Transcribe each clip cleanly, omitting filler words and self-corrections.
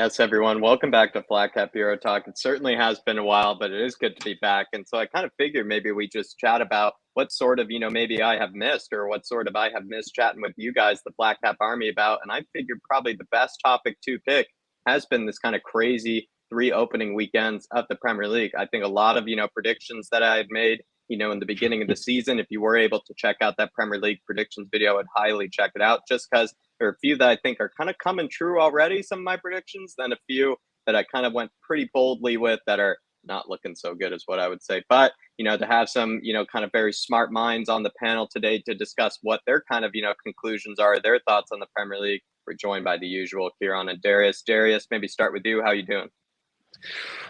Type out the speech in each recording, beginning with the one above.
Yes, everyone. Welcome back to Flat Cap Bureau Talk. It certainly has been a while, but it is good to be back. And so I kind of figured maybe we just chat about what sort of, maybe I have missed or what sort of I have missed chatting with you guys, the Flat Cap Army, about. And I figured probably the best topic to pick has been this kind of crazy three opening weekends of the Premier League. I think a lot of, predictions that I had made, in the beginning of the season, if you were able to check out that Premier League predictions video, I'd highly check it out just because there are a few that I think are kind of coming true already, some of my predictions, then a few that I kind of went pretty boldly with that are not looking so good is what I would say. But, to have some, kind of very smart minds on the panel today to discuss what their kind of, conclusions are, their thoughts on the Premier League, we're joined by the usual Kieran and Darius. Darius, maybe start with you. How you doing?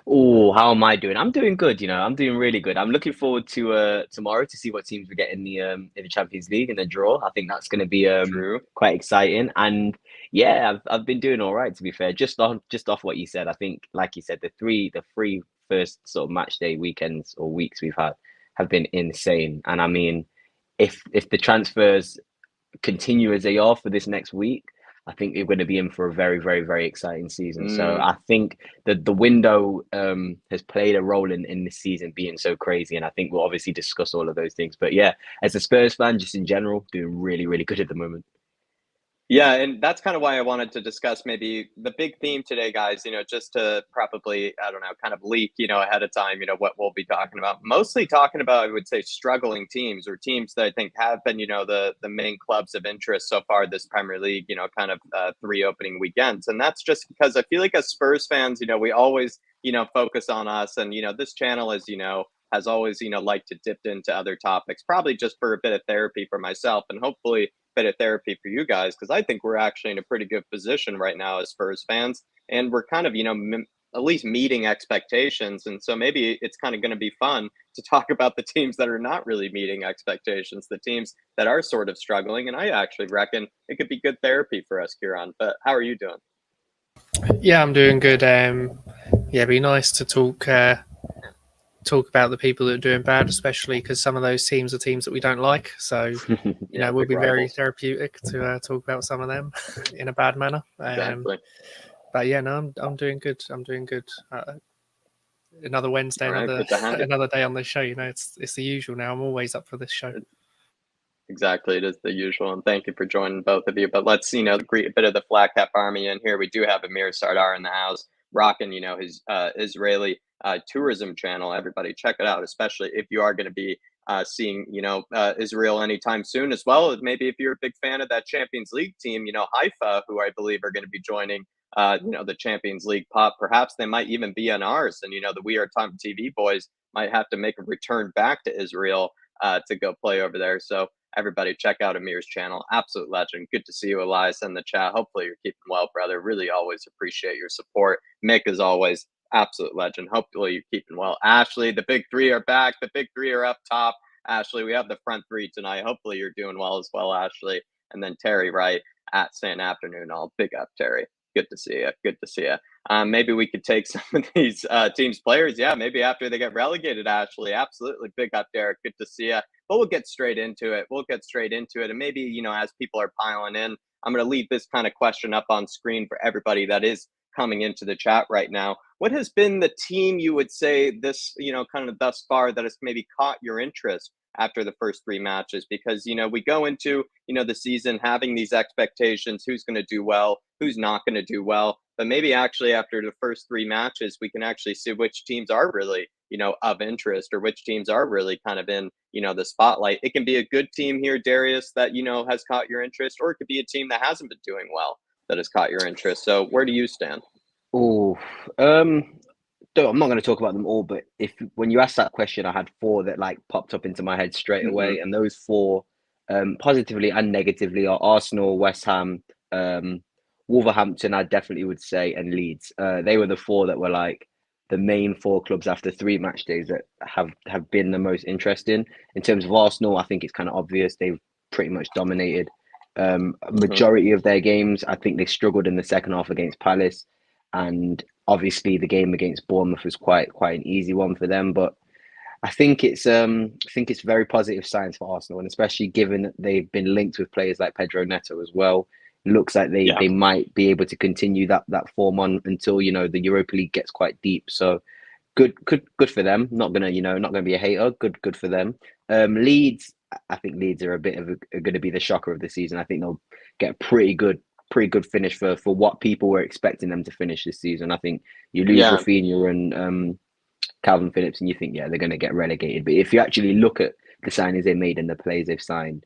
Oh, how am I doing? I'm doing good, I'm doing really good. I'm looking forward to tomorrow to see what teams we get in the Champions League in the draw. I think that's going to be True. quite exciting. And yeah, I've been doing all right, to be fair. Just off what you said, I think, like you said, the three first sort of match day weekends or weeks we've had have been insane. And I mean, if the transfers continue as they are for this next week, I think you're going to be in for a very, very, very exciting season. So Mm. I think that the window has played a role in this season being so crazy. And I think we'll obviously discuss all of those things. But yeah, as a Spurs fan, just in general, doing really, really good at the moment. Yeah, and that's kind of why I wanted to discuss maybe the big theme today, guys, just to probably, I don't know, kind of leak, ahead of time, what we'll be talking about. Mostly talking about, I would say, struggling teams or teams that I think have been, the main clubs of interest so far this Premier League, kind of three opening weekends. And that's just because I feel like as Spurs fans, we always, focus on us. And, this channel is, has always, liked to dip into other topics, probably just for a bit of therapy for myself and hopefully bit of therapy for you guys because I think we're actually in a pretty good position right now as Spurs fans, and we're kind of at least meeting expectations, and so maybe it's kind of going to be fun to talk about the teams that are not really meeting expectations, the teams that are sort of struggling, and I actually reckon it could be good therapy for us, Kieran. But how are you doing? Yeah, I'm doing good. Yeah, it'd be nice to talk about the people that are doing bad, especially because some of those teams are teams that we don't like. So, Yeah, it would big be very rivals. therapeutic to talk about some of them in a bad manner. Exactly. But yeah, no, I'm doing good. I'm doing good. Another Wednesday, All right, another good to have you. another day on this show. It's the usual now. I'm always up for this show. Exactly, it is the usual, and thank you for joining both of you. But let's, greet a bit of the Flat Cap Army in here. We do have Amir Sardar in the house, rocking, his Israeli tourism channel. Everybody, check it out, especially if you are going to be seeing, Israel anytime soon, as well as maybe if you're a big fan of that Champions League team, Haifa, who I believe are going to be joining, the Champions League pot. Perhaps they might even be on ours, and the We Are Time TV boys might have to make a return back to Israel to go play over there. So everybody, check out Amir's channel. Absolute legend. Good to see you, Elias, in the chat. Hopefully you're keeping well, brother. Really always appreciate your support. Mick, as always, absolute legend. Hopefully you're keeping well. Ashley, the big three are back. The big three are up top. Ashley, we have the front three tonight. Hopefully you're doing well as well, Ashley. And then Terry Wright at St. Afternoon. All big up, Terry. Good to see you. Good to see you. Maybe we could take some of these teams' players. Yeah, maybe after they get relegated, Ashley. Absolutely. Big up, Derek. Good to see you. But we'll get straight into it. And maybe, as people are piling in, I'm going to leave this kind of question up on screen for everybody that is coming into the chat right now. What has been the team you would say this, kind of thus far that has maybe caught your interest after the first three matches? Because, we go into, the season having these expectations, who's going to do well, who's not going to do well. But maybe actually after the first three matches, we can actually see which teams are really, of interest or which teams are really kind of in, the spotlight. It can be a good team here, Darius, that, has caught your interest, or it could be a team that hasn't been doing well that has caught your interest. So where do you stand? Oh, I'm not going to talk about them all, but when you asked that question, I had four that like popped up into my head straight away, and those four, positively and negatively, are Arsenal, West Ham, Wolverhampton, I definitely would say, and Leeds. They were the four that were like the main four clubs after three match days that have been the most interesting. In terms of Arsenal, I think it's kind of obvious they've pretty much dominated a majority of their games. I think they struggled in the second half against Palace, and obviously the game against Bournemouth was quite an easy one for them. But I think it's very positive signs for Arsenal, and especially given that they've been linked with players like Pedro Neto as well. looks like they might be able to continue that form on until the Europa League gets quite deep. So good for them. Not gonna be a hater. Good for them. Leeds, I think Leeds are going to be the shocker of the season. I think they'll get a pretty good finish for what people were expecting them to finish this season. I think you lose Rafinha and Calvin Phillips, and you think, they're going to get relegated. But if you actually look at the signings they made and the players they've signed,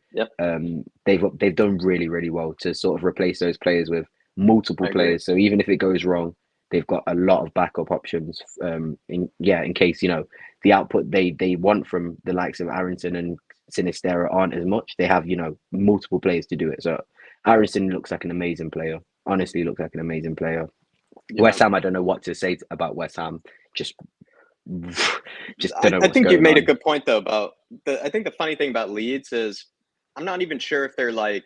they've done really, really well to sort of replace those players with multiple players. So even if it goes wrong, they've got a lot of backup options. In case the output they want from the likes of Aronson and Sinistera aren't as much, they have multiple players to do it. So Aronson looks like an amazing player. Honestly, looks like an amazing player. West Ham, I don't know what to say about West Ham. Just don't know. I think you made a good point though about I think the funny thing about Leeds is I'm not even sure if they're like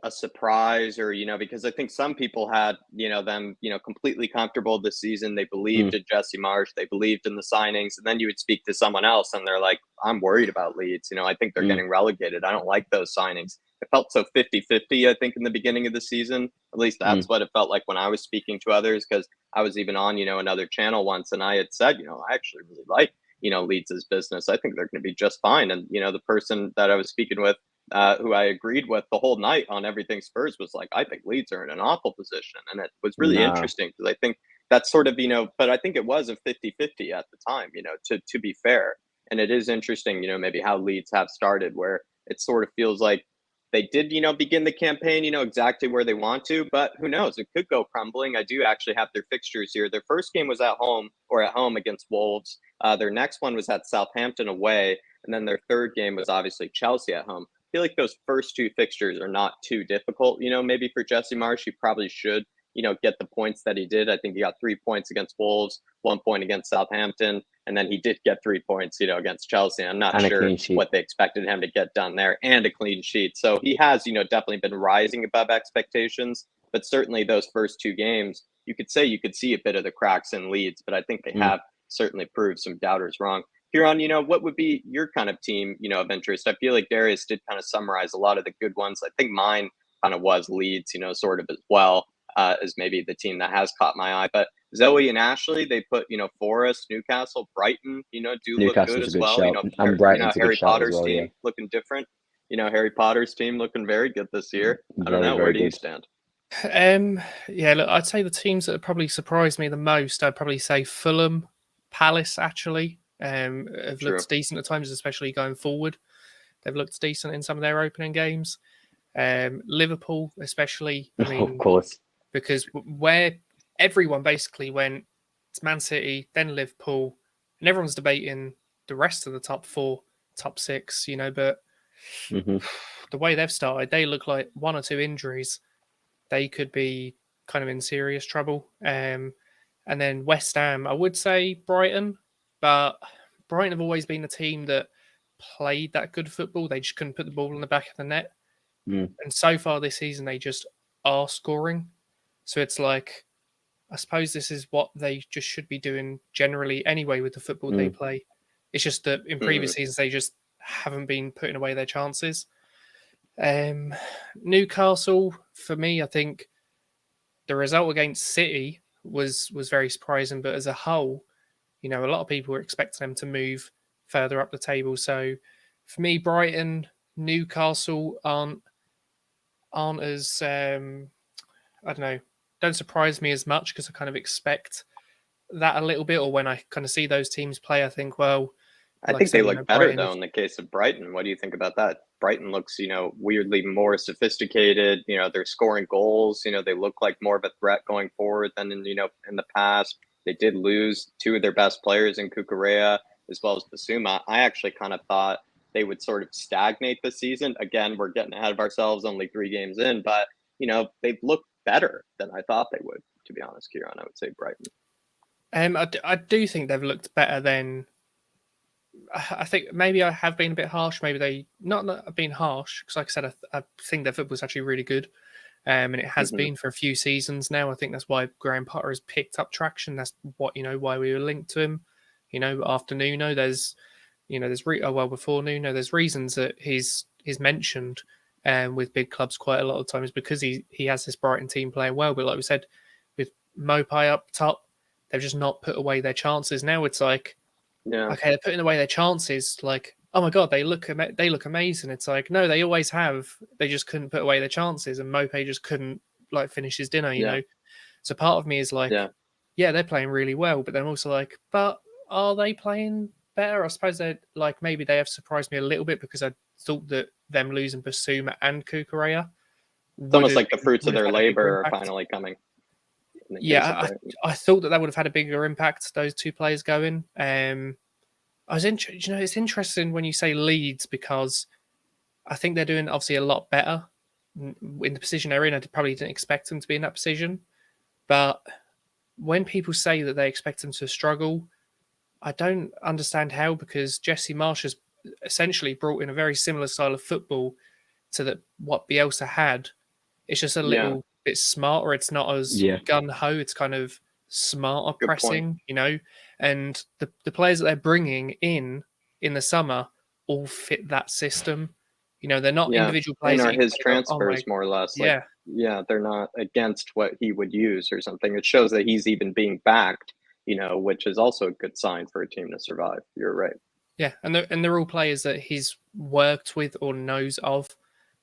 a surprise or because I think some people had them completely comfortable this season. They believed in Jesse Marsch, they believed in the signings, and then you would speak to someone else and they're like, I'm worried about Leeds. I think they're getting relegated. I don't like those signings. It felt so 50-50, I think, in the beginning of the season. At least that's what it felt like when I was speaking to others, because I was even on another channel once and I had said I actually really like Leeds' business. I think they're going to be just fine. And the person that I was speaking with, who I agreed with the whole night on everything Spurs, was like, I think Leeds are in an awful position. And it was really interesting because I think that's sort of, but I think it was a 50-50 at the time, to be fair. And it is interesting, maybe how Leeds have started, where it sort of feels like they did, begin the campaign, exactly where they want to, but who knows? It could go crumbling. I do actually have their fixtures here. Their first game was at home against Wolves. Their next one was at Southampton away. And then their third game was obviously Chelsea at home. I feel like those first two fixtures are not too difficult, maybe for Jesse Marsch. He probably should, get the points that he did. I think he got 3 points against Wolves, 1 point against Southampton. And then he did get 3 points, against Chelsea. I'm not sure what they expected him to get done there, and a clean sheet. So he has, definitely been rising above expectations. But certainly those first two games, you could see a bit of the cracks in Leeds. But I think they have certainly proved some doubters wrong. Kieran, what would be your kind of team, of interest? I feel like Darius did kind of summarize a lot of the good ones. I think mine kind of was Leeds, sort of as well, as maybe the team that has caught my eye. But Zoe and Ashley, they put, Forest, Newcastle, Brighton, do look good as well. And Brighton's Harry Potter's team looking different. Harry Potter's team looking very good this year. I don't know. Where do you stand? Look, I'd say the teams that have probably surprised me the most, I'd probably say Fulham, Palace, actually. Have looked decent at times, especially going forward. They've looked decent in some of their opening games. Liverpool, especially. I mean, of course, because where everyone basically went, it's Man City, then Liverpool, and everyone's debating the rest of the top four, top six. But the way they've started, they look like 1 or 2 injuries. They could be kind of in serious trouble. And then West Ham, I would say Brighton. But Brighton have always been a team that played that good football. They just couldn't put the ball in the back of the net. And so far this season, they just are scoring. So it's like, I suppose this is what they just should be doing generally anyway with the football they play. It's just that in previous seasons, they just haven't been putting away their chances. Newcastle, for me, I think the result against City was very surprising. But as a whole, a lot of people were expecting them to move further up the table. So for me, Brighton, Newcastle aren't as, I don't know, don't surprise me as much because I kind of expect that a little bit. Or when I kind of see those teams play, I think, well, I think they look better, though, in the case of Brighton. What do you think about that? Brighton looks, weirdly more sophisticated. They're scoring goals. They look like more of a threat going forward than in the past. They did lose 2 of their best players in Cucurella as well as Basuma. I actually kind of thought they would sort of stagnate this season. Again, we're getting ahead of ourselves, only 3 games in, but they've looked better than I thought they would, to be honest, Kieran. I would say Brighton. I do think they've looked better than. I think maybe I have been a bit harsh. Maybe they not been harsh because, like I said, I think their football is actually really good, and it has been for a few seasons now. I think that's why Graham Potter has picked up traction. That's what why we were linked to him. After Nuno, before Nuno, there's reasons that he's mentioned. with big clubs quite a lot of times because he has this Brighton team playing well. But like we said, with Mopai up top, they've just not put away their chances. Now it's like, okay, they're putting away their chances. Like, oh my god, they look amazing. It's like, no, they always have. They just couldn't put away their chances, and Mopai just couldn't like finish his dinner. You know. So part of me is like, yeah, they're playing really well, but then I'm also like, but are they playing better? I suppose they're like, maybe they have surprised me a little bit because I thought that them losing Basuma and Kukurea, it's almost like the fruits of their labor are finally coming. Yeah, I thought that would have had a bigger impact, those two players going. I was interested, you know, it's interesting when you say Leeds because I think they're doing obviously a lot better in the position they're in. I probably didn't expect them to be in that position. But when people say that they expect them to struggle, I don't understand how, because Jesse Marsch has essentially brought in a very similar style of football to what Bielsa had. It's just a little bit smarter. It's not as gun-ho. It's kind of smarter pressing, you know. And the players that they're bringing in the summer all fit that system. You know, they're not individual players. And are his transfers more or less. Like, they're not against what he would use or something. It shows that he's even being backed, you know, which is also a good sign for a team to survive. You're right. Yeah, and they're all players that he's worked with or knows of,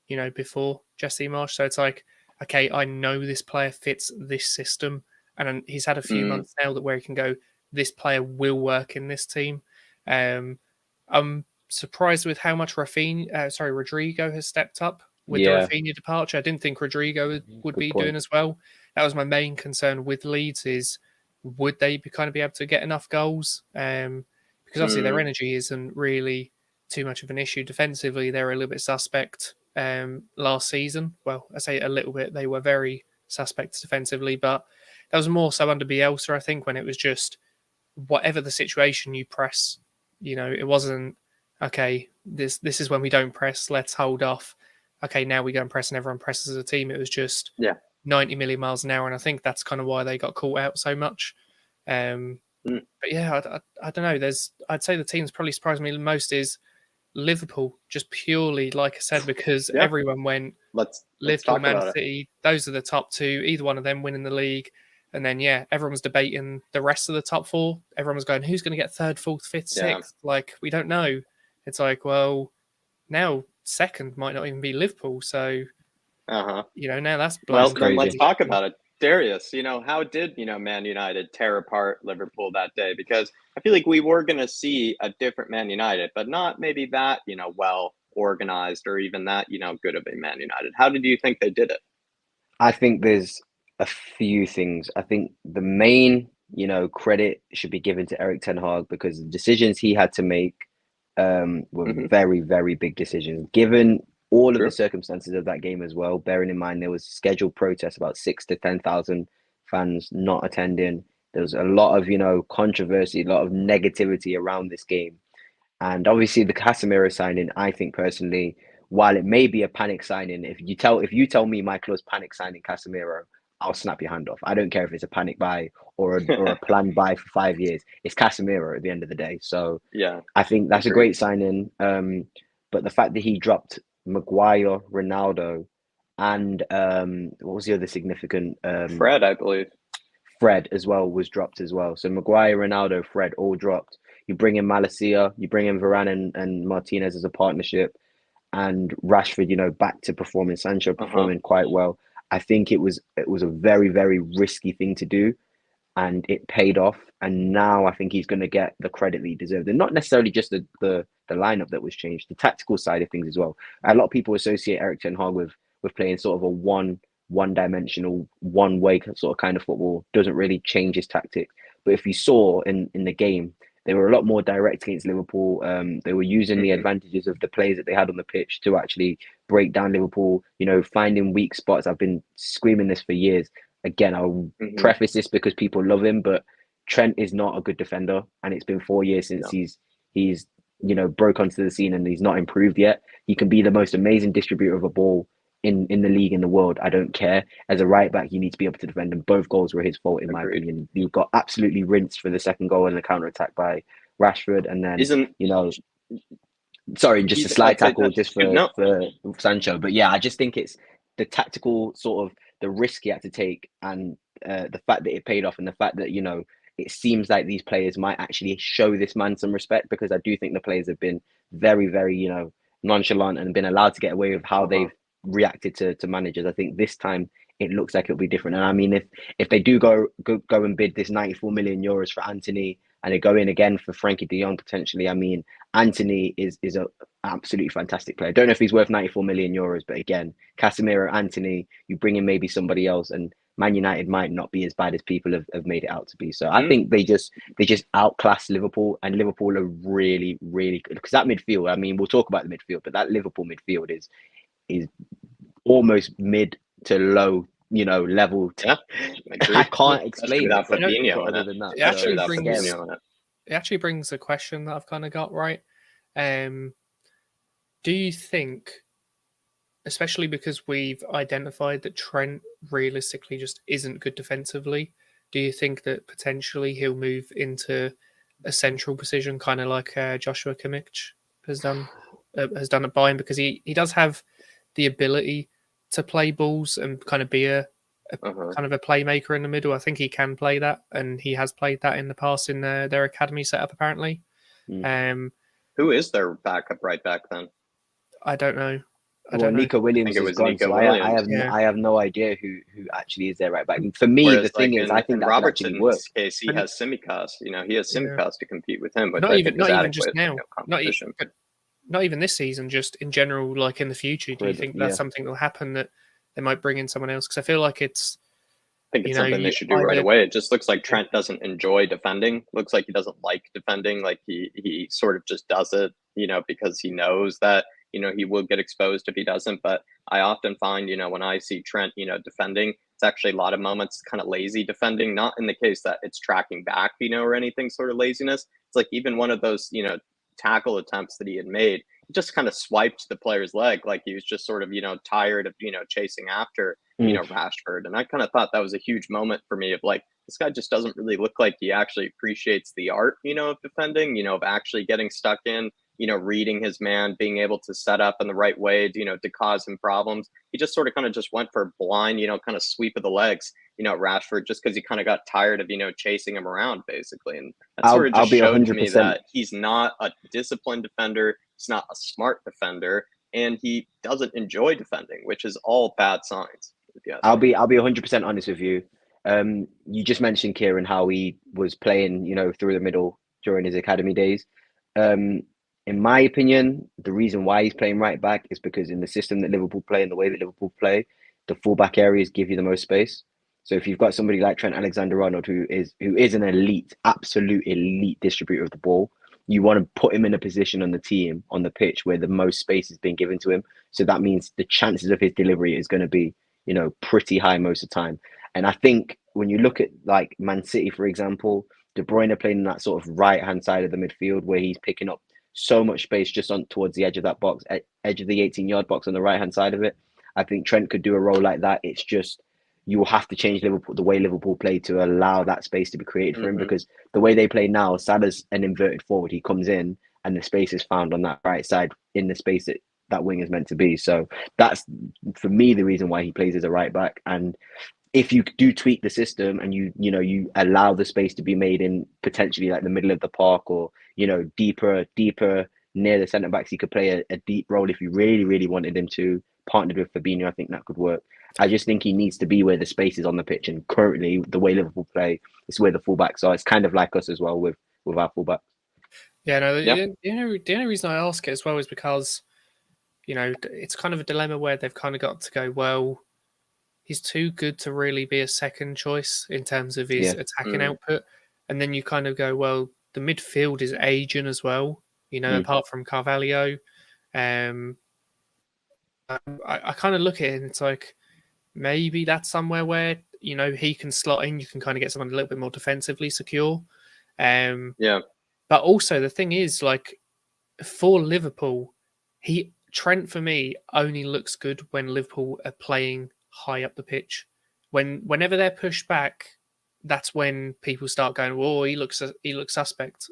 you know, before Jesse Marsch. So it's like, okay, I know this player fits this system, and he's had a few months now where he can go, this player will work in this team. I'm surprised with how much Rodrigo has stepped up with the Rafinha departure. I didn't think Rodrigo would be doing as well. That was my main concern with Leeds is, would they be able to get enough goals? Because obviously their energy isn't really too much of an issue. Defensively, they're a little bit suspect last season. Well, I say a little bit. They were very suspect defensively, but that was more so under Bielsa, I think, when it was just whatever the situation, you press. You know, it wasn't, okay, this is when we don't press, let's hold off. Okay, now we go and press and everyone presses as a team. It was just 90 million miles an hour, and I think that's kind of why they got caught out so much. But yeah, I don't know. I'd say the team that's probably surprised me the most is Liverpool, just purely, like I said, because everyone went Liverpool, Man City. Those are the top two. Either one of them winning the league, and then everyone was debating the rest of the top four. Everyone was going, who's going to get third, fourth, fifth, sixth? Like, we don't know. It's like, well, now second might not even be Liverpool. So, you know, now that's well. Then let's talk about it. Darius, you know, how did, you know, Man United tear apart Liverpool that day? Because I feel like we were going to see a different Man United, but not maybe that, you know, well organized or even that, you know, good of a Man United. How did you think they did it? I think there's a few things. I think the main, you know, credit should be given to Erik ten Hag, because the decisions he had to make were very, very big decisions, given all of the circumstances of that game as well. Bearing in mind there was scheduled protests, about 6,000 to 10,000 fans not attending. There was a lot of, you know, controversy, a lot of negativity around this game. And obviously the Casemiro signing, I think personally, while it may be a panic signing, if you tell me Michael was panic signing Casemiro, I'll snap your hand off. I don't care if it's a panic buy or a planned buy for 5 years. It's Casemiro at the end of the day. So I think that's a great signing. But the fact that he dropped Maguire, Ronaldo, and what was the other significant? Fred, I believe. Fred as well was dropped as well. So Maguire, Ronaldo, Fred all dropped. You bring in Malacia, you bring in Varane and Martinez as a partnership, and Rashford, you know, back to performing, Sancho performing quite well. I think it was a very, very risky thing to do, and it paid off. And now I think he's going to get the credit that he deserved, and not necessarily just the lineup that was changed, the tactical side of things as well. A lot of people associate Erik ten Hag with playing sort of a one-dimensional, one-way sort of kind of football. Doesn't really change his tactics. But if you saw in the game, they were a lot more direct against Liverpool. They were using the advantages of the players that they had on the pitch to actually break down Liverpool, you know, finding weak spots. I've been screaming this for years. Again, I'll preface this because people love him, but Trent is not a good defender, and it's been 4 years since he's you know, broke onto the scene, and he's not improved yet. He can be the most amazing distributor of a ball in the league, in the world. I don't care. As a right back, you need to be able to defend, and both goals were his fault in my opinion. He got absolutely rinsed for the second goal in the counter attack by Rashford, and then Sorry, just a slight I'd say tackle that. just No. for Sancho. But yeah, I just think it's the tactical sort of the risk he had to take and the fact that it paid off and the fact that, it seems like these players might actually show this man some respect, because I do think the players have been very, very, nonchalant and been allowed to get away with how they've reacted to managers. I think this time it looks like it'll be different. And I mean, if they do go and bid this 94 million euros for Anthony and they go in again for Frankie de Jong potentially, I mean, Anthony is a absolutely fantastic player. I don't know if he's worth 94 million euros, but again, Casemiro, Anthony, you bring in maybe somebody else, and Man United might not be as bad as people have made it out to be. So I think they just outclass Liverpool, and Liverpool are really, really good, because that midfield, I mean, we'll talk about the midfield, but that Liverpool midfield is almost mid to low, level. I can't explain it, but other than that, it actually brings a question that I've kind of got right. Do you think, especially because we've identified that Trent realistically just isn't good defensively, do you think that potentially he'll move into a central position, kind of like Joshua Kimmich has done at Bayern, because he does have the ability to play balls and kind of be a kind of a playmaker in the middle. I think he can play that, and he has played that in the past in their academy setup apparently. Who is their backup right back then? I don't know. Nico Williams is gone, Nico so Williams. I have no idea who actually is there right back. For me, the thing is, I think that Robertson's case, he has Tsimikas. He has Tsimikas to compete with him, which not I even think is adequate, just now, not even this season, just in general, like in the future. Do you think that's something that will happen, that they might bring in someone else? Because I feel like it's something they should do right away. It just looks like Trent doesn't enjoy defending. Looks like he doesn't like defending. Like he sort of just does it, because he knows that, he will get exposed if he doesn't. But I often find, when I see Trent, defending, it's actually a lot of moments kind of lazy defending, not in the case that it's tracking back, or anything sort of laziness. It's like even one of those, tackle attempts that he had made, he just kind of swiped the player's leg. Like he was just sort of, tired of, chasing after, Rashford. And I kind of thought that was a huge moment for me of like, this guy just doesn't really look like he actually appreciates the art, of defending, of actually getting stuck in, reading his man, being able to set up in the right way, to cause him problems. He just sort of kind of just went for a blind, kind of sweep of the legs, Rashford, just because he kind of got tired of, chasing him around basically. And that sort of just showed to me that he's not a disciplined defender. He's not a smart defender, and he doesn't enjoy defending, which is all bad signs. I'll be 100% honest with you. You just mentioned Kieran, how he was playing, through the middle during his academy days. In my opinion, the reason why he's playing right back is because in the system that Liverpool play and the way that Liverpool play, the fullback areas give you the most space. So if you've got somebody like Trent Alexander-Arnold, who is an elite, absolute elite distributor of the ball, you want to put him in a position on the team, on the pitch, where the most space is being given to him. So that means the chances of his delivery is going to be, pretty high most of the time. And I think when you look at like Man City, for example, De Bruyne playing in that sort of right-hand side of the midfield, where he's picking up so much space just on towards the edge of that box, edge of the 18-yard box on the right-hand side of it. I think Trent could do a role like that. It's just, you will have to change the way Liverpool play to allow that space to be created for him, because the way they play now, Salah's an inverted forward. He comes in and the space is found on that right side in the space that wing is meant to be. So that's, for me, the reason why he plays as a right back. And if you do tweak the system and you allow the space to be made in potentially like the middle of the park, or deeper near the centre backs, he could play a deep role if you really, really wanted him to, partnered with Fabinho. I think that could work. I just think he needs to be where the space is on the pitch, and currently the way Liverpool play is where the fullbacks are. It's kind of like us as well with our fullbacks. Yeah, no. The only reason I ask it as well is because it's kind of a dilemma where they've kind of got to go, well, he's too good to really be a second choice in terms of his attacking output. And then you kind of go, well, the midfield is aging as well, apart from Carvalho. I kind of look at it and it's like, maybe that's somewhere where, he can slot in. You can kind of get someone a little bit more defensively secure. But also the thing is, like, for Liverpool, Trent, for me, only looks good when Liverpool are playing high up the pitch. Whenever they're pushed back, that's when people start going, "Whoa, he looks suspect."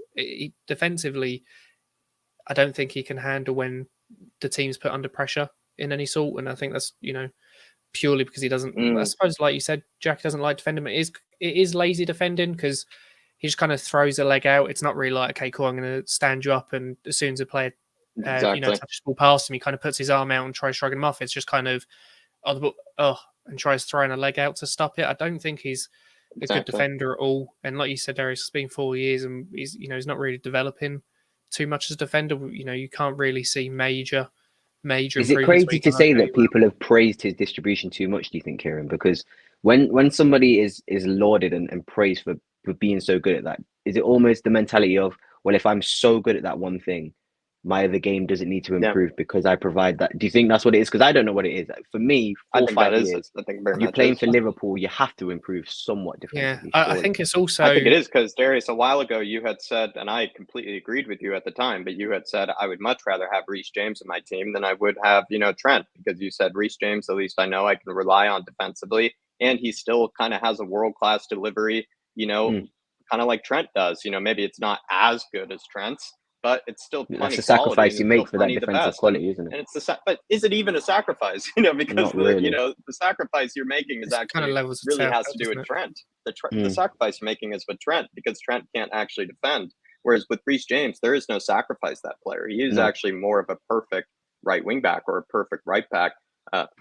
Defensively, I don't think he can handle when the team's put under pressure in any sort. And I think that's, purely because he doesn't. I suppose, like you said, Jack doesn't like defending. It is lazy defending because he just kind of throws a leg out. It's not really like, okay, cool, I'm going to stand you up, and as soon as a player, touches the ball past him, he kind of puts his arm out and tries shrugging him off. It's just kind of and tries throwing a leg out to stop it. I don't think he's a good defender at all. And like you said, Darius, it's been 4 years, and he's not really developing too much as a defender. You can't really see major. Is it crazy to say that people have praised his distribution too much, do you think, Kieran? Because when somebody is lauded and praised for being so good at that, is it almost the mentality of, well, if I'm so good at that one thing, my other game doesn't need to improve because I provide that? Do you think that's what it is? Because I don't know what it is. For me, 4 or 5 years, you're playing for Liverpool, you have to improve somewhat defensively. Yeah, I think it's also... I think it is because, Darius, a while ago you had said, and I completely agreed with you at the time, but you had said, I would much rather have Reece James in my team than I would have, Trent, because you said Reece James, at least I know I can rely on defensively, and he still kind of has a world-class delivery, kind of like Trent does. Maybe it's not as good as Trent's, but it's still plenty. That's a sacrifice you make for that defensive quality, isn't it? And it's but is it even a sacrifice? Because the sacrifice you're making is actually kind of levels really has to do with Trent. The sacrifice you're making is with Trent, because Trent can't actually defend. Whereas with Reece James, there is no sacrifice that player. He is actually more of a perfect right wing back or a perfect right back.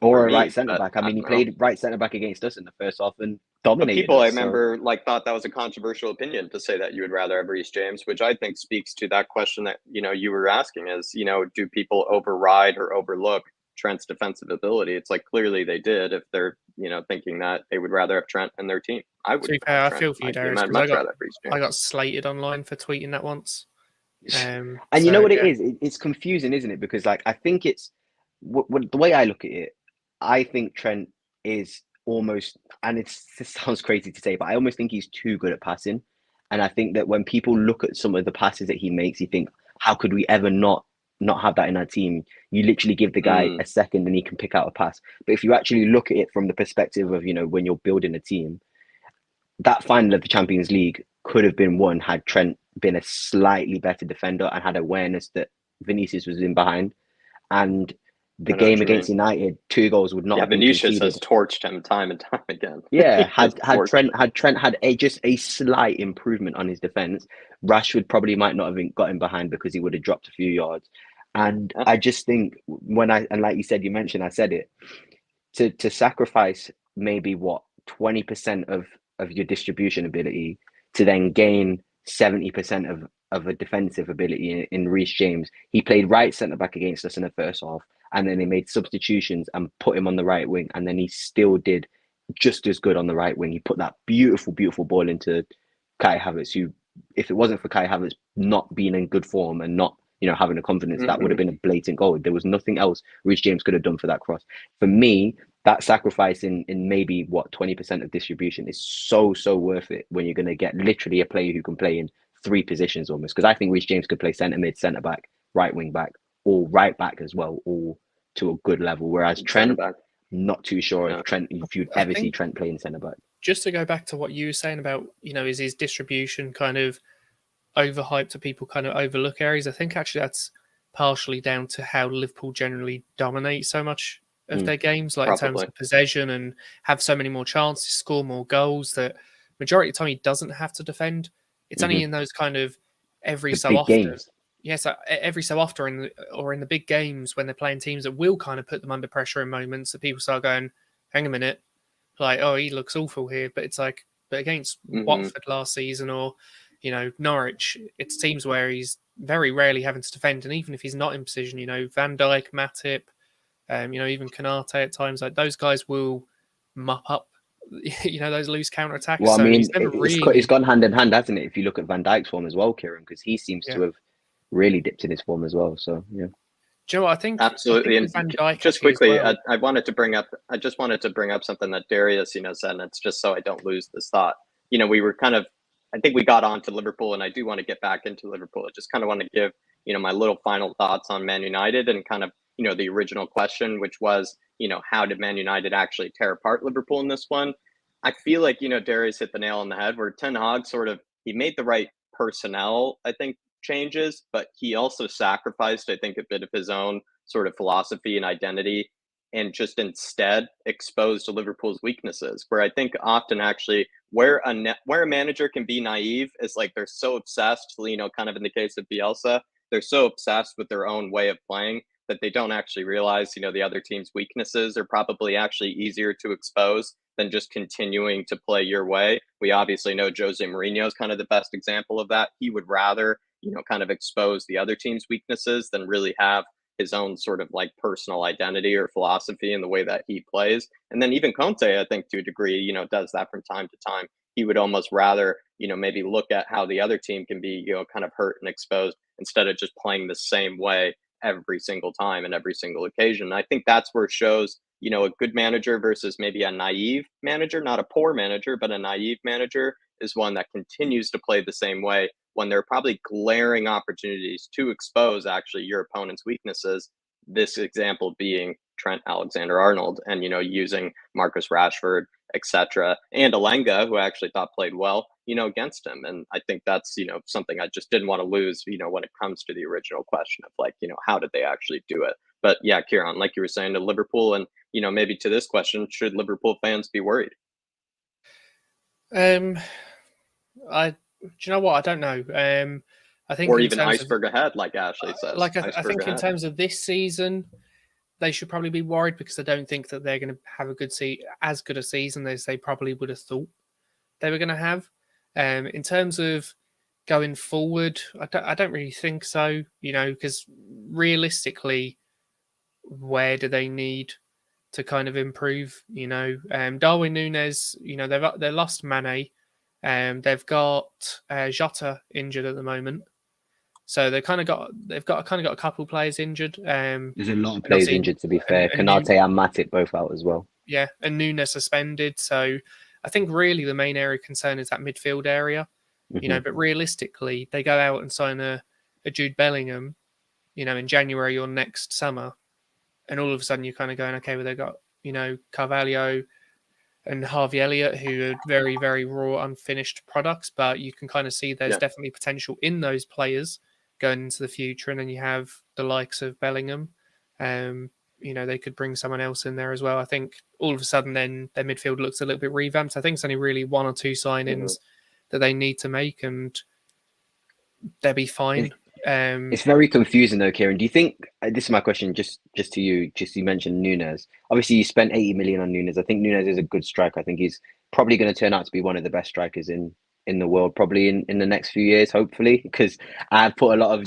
Or a right centre back. I mean, he played right centre back against us in the first half and dominated. But people, I remember, thought that was a controversial opinion to say that you would rather have Reece James, which I think speaks to that question that you were asking: is do people override or overlook Trent's defensive ability? It's like clearly they did. If they're thinking that they would rather have Trent in their team, I would. I feel for you, Darius, because I got slated online for tweeting that once. And you know what it is? It's confusing, isn't it? Because I think it's. The way I look at it, I think Trent is almost, and it sounds crazy to say, but I almost think he's too good at passing. And I think that when people look at some of the passes that he makes, you think, how could we ever not have that in our team? You literally give the guy a second and he can pick out a pass. But if you actually look at it from the perspective of, when you're building a team, that final of the Champions League could have been won had Trent been a slightly better defender and had awareness that Vinicius was in behind. And the game against United, 2 goals would not have been Vinicius conceded. has torched him time and time again. Yeah, had Trent had just a slight improvement on his defense, Rashford probably might not have got him behind because he would have dropped a few yards. And I just think and like you said, you mentioned, I said it, to sacrifice maybe 20% of your distribution ability to then gain 70% of a defensive ability in Reece James. He played right centre back against us in the first half, and then they made substitutions and put him on the right wing, and then he still did just as good on the right wing. He put that beautiful ball into Kai Havertz, who, if it wasn't for Kai Havertz not being in good form and not having the confidence, that would have been a blatant goal. There was nothing else Reece James could have done for that cross. For me, that sacrifice in maybe 20% of distribution is so worth it when you're going to get literally a player who can play in 3 positions almost. Because I think Reece James could play centre mid, centre back, right wing back, or right back as well, all to a good level. Whereas Trent, not too sure if you'd ever see Trent playing centre back. Just to go back to what you were saying about, is his distribution kind of overhyped to people kind of overlook areas? I think actually that's partially down to how Liverpool generally dominate so much of their games, in terms of possession, and have so many more chances, score more goals, that majority of the time he doesn't have to defend. It's only in those kind of every so often games. Yes, every so often in the big games when they're playing teams that will kind of put them under pressure in moments that people start going, hang a minute, he looks awful here. But it's but against Watford last season, or Norwich, it's teams where he's very rarely having to defend, and even if he's not in position, Van Dijk, Matip, even Konate at times, those guys will mop up, those loose counter attacks. Well, I mean, it's gone hand in hand, hasn't it? If you look at Van Dijk's form as well, Kieran, because he seems to have really dipped in his form as well. So yeah. Do you know what I think? Absolutely. And Van Dijk just quickly, well. I just wanted to bring up something that Darius, said, and it's just so I don't lose this thought. We were I think we got on to Liverpool, and I do want to get back into Liverpool. I just kind of want to give, my little final thoughts on Man United and kind of, the original question, which was, how did Man United actually tear apart Liverpool in this one? I feel like, Darius hit the nail on the head, where Ten Hag he made the right personnel, I think, changes, but he also sacrificed, I think, a bit of his own sort of philosophy and identity and just instead exposed Liverpool's weaknesses. Where I think often actually where a manager can be naive is like they're so obsessed, kind of in the case of Bielsa, they're so obsessed with their own way of playing that they don't actually realize, the other team's weaknesses are probably actually easier to expose than just continuing to play your way. We obviously know Jose Mourinho is kind of the best example of that. He would rather, kind of expose the other team's weaknesses than really have his own sort of like personal identity or philosophy in the way that he plays. And then even Conte, I think to a degree, does that from time to time. He would almost rather, maybe look at how the other team can be, kind of hurt and exposed instead of just playing the same way every single time and every single occasion. And I think that's where it shows, a good manager versus maybe a naive manager, not a poor manager, but a naive manager is one that continues to play the same way when there are probably glaring opportunities to expose actually your opponent's weaknesses. This example being Trent Alexander-Arnold and, using Marcus Rashford, etc. And Alenga, who I actually thought played well, against him. And I think that's, something I just didn't want to lose, when it comes to the original question of like, how did they actually do it? But yeah, Kieran, like you were saying to Liverpool and, maybe to this question, should Liverpool fans be worried? Do you know what? I don't know. I think, or even iceberg ahead, like Ashley says. Like I think ahead. In terms of this season, they should probably be worried because I don't think that they're going to have as good a season as they probably would have thought they were going to have. In terms of going forward, I don't really think so. Because realistically, where do they need to kind of improve? Darwin Núñez. They lost Mane. They've got Jota injured at the moment, so they've got a couple players injured. There's a lot of players injured, to be fair. Konate and Matip both out as well. Yeah, and Núñez suspended. So I think really the main area of concern is that midfield area. Mm-hmm. But realistically, they go out and sign a Jude Bellingham, in January or next summer, and all of a sudden you're kind of going, okay, well they've got Carvalho and Harvey Elliott, who are very, very raw, unfinished products, but you can kind of see there's definitely potential in those players going into the future. And then you have the likes of Bellingham. They could bring someone else in there as well. I think all of a sudden then their midfield looks a little bit revamped. I think it's only really one or two signings that they need to make and they'll be fine. It's very confusing though, Kieran. Do you think, this is my question just to you, you mentioned Núñez. Obviously you spent 80 million on Núñez. I think Núñez is a good striker. I think he's probably going to turn out to be one of the best strikers in the world, probably in the next few years, hopefully, because I've put a lot of,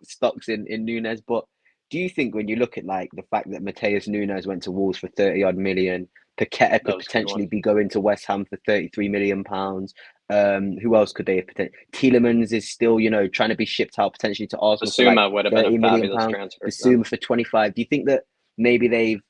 stocks in Núñez. But do you think when you look at like the fact that Matheus Núñez went to Wolves for 30 odd million, Paqueta could potentially be going to West Ham for 33 million pounds. Who else could they have potentially? Tielemans is still, trying to be shipped out potentially to Arsenal. Basuma would have been a fabulous transfer. Basuma for 25. Do you think that maybe they've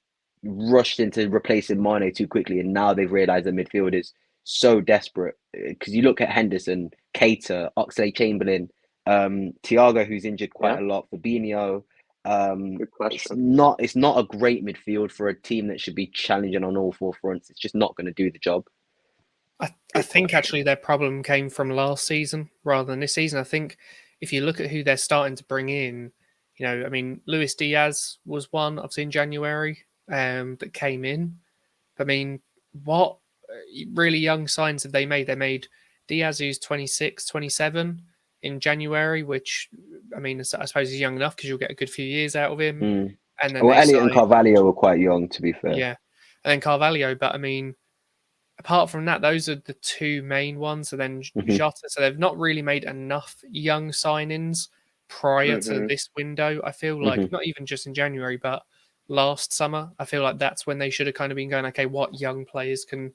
rushed into replacing Mane too quickly and now they've realised the midfield is so desperate? Because you look at Henderson, Keita, Oxlade-Chamberlain, Thiago, who's injured quite a lot, Fabinho. Good question. It's not a great midfield for a team that should be challenging on all four fronts. It's just not going to do the job. I think actually their problem came from last season rather than this season. I think if you look at who they're starting to bring in, Luis Diaz was one obviously in January that came in. What really young signs have they made? They made Diaz, who's 26, 27 in January, which, I suppose he's young enough because you'll get a good few years out of him. And then Elliott and Carvalho were quite young, to be fair. Yeah, and then Carvalho, but apart from that, those are the two main ones. And then Jota. So they've not really made enough young signings prior to this window. I feel like not even just in January, but last summer. I feel like that's when they should have kind of been going, okay, what young players can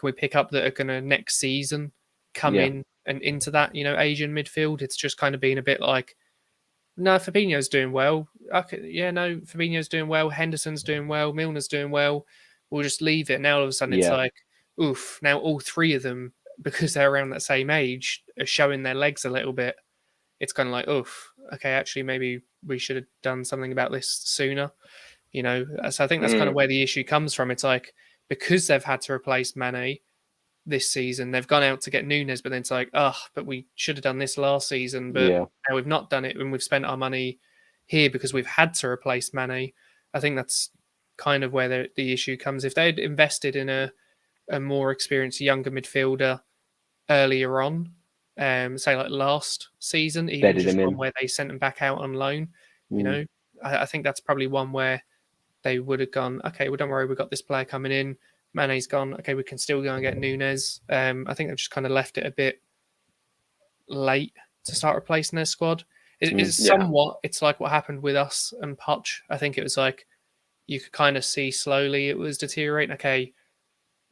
we pick up that are going to next season come in and into that, Asian midfield? It's just kind of been a bit like, no, Fabinho's doing well. Okay, Fabinho's doing well. Henderson's doing well. Milner's doing well. We'll just leave it. Now all of a sudden it's like, oof, now all three of them, because they're around that same age, are showing their legs a little bit. It's kind of like, oof, okay, actually maybe we should have done something about this sooner. So I think that's kind of where the issue comes from. It's like, because they've had to replace Mane, this season. They've gone out to get Nunes, but then it's like, but we should have done this last season, but Yeah. now we've not done it, and we've spent our money here because we've had to replace Mane. I think that's kind of where the issue comes. If they'd invested in a more experienced, younger midfielder earlier on, say like last season, even Bedded just him one in. where they sent him back out on loan, you know, I think that's probably one where they would have gone, okay, well, don't worry, we've got this player coming in. Mane's gone. Okay, we can still go and get Nunes. I think they've just kind of left it a bit late to start replacing their squad. It's somewhat, it's like what happened with us and Poch. I think it was like you could kind of see slowly it was deteriorating. Okay,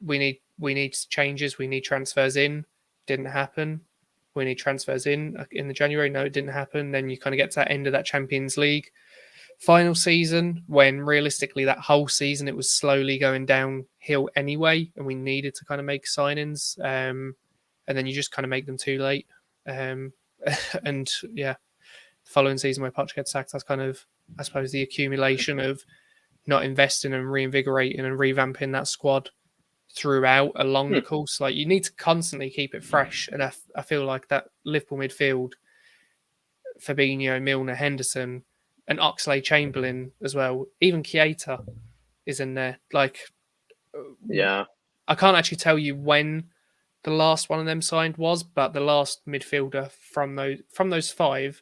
we need changes. We need transfers in. Didn't happen. We need transfers in the January. No, it didn't happen. Then you kind of get to that end of that Champions League final season when realistically that whole season it was slowly going downhill anyway, and we needed to kind of make signings, and then you just kind of make them too late, and yeah, the following season where Poch gets sacked, that's kind of, I suppose, the accumulation of not investing and reinvigorating and revamping that squad throughout along the course. Like, you need to constantly keep it fresh, and I feel like that Liverpool midfield, Fabinho, Milner, Henderson, and Oxlade-Chamberlain as well. Even Keita is in there. Like, Yeah, I can't actually tell you when the last one of them signed was, but the last midfielder from those five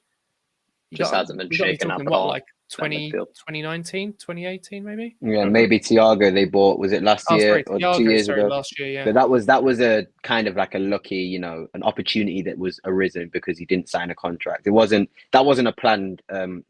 hasn't been shaken up at all. Like 2019, 2018 maybe? Yeah, maybe Thiago they bought, was it last year or Thiago, 2 years ago? last year, yeah. But that was a kind of like a lucky, an opportunity that was arisen because he didn't sign a contract. That wasn't a planned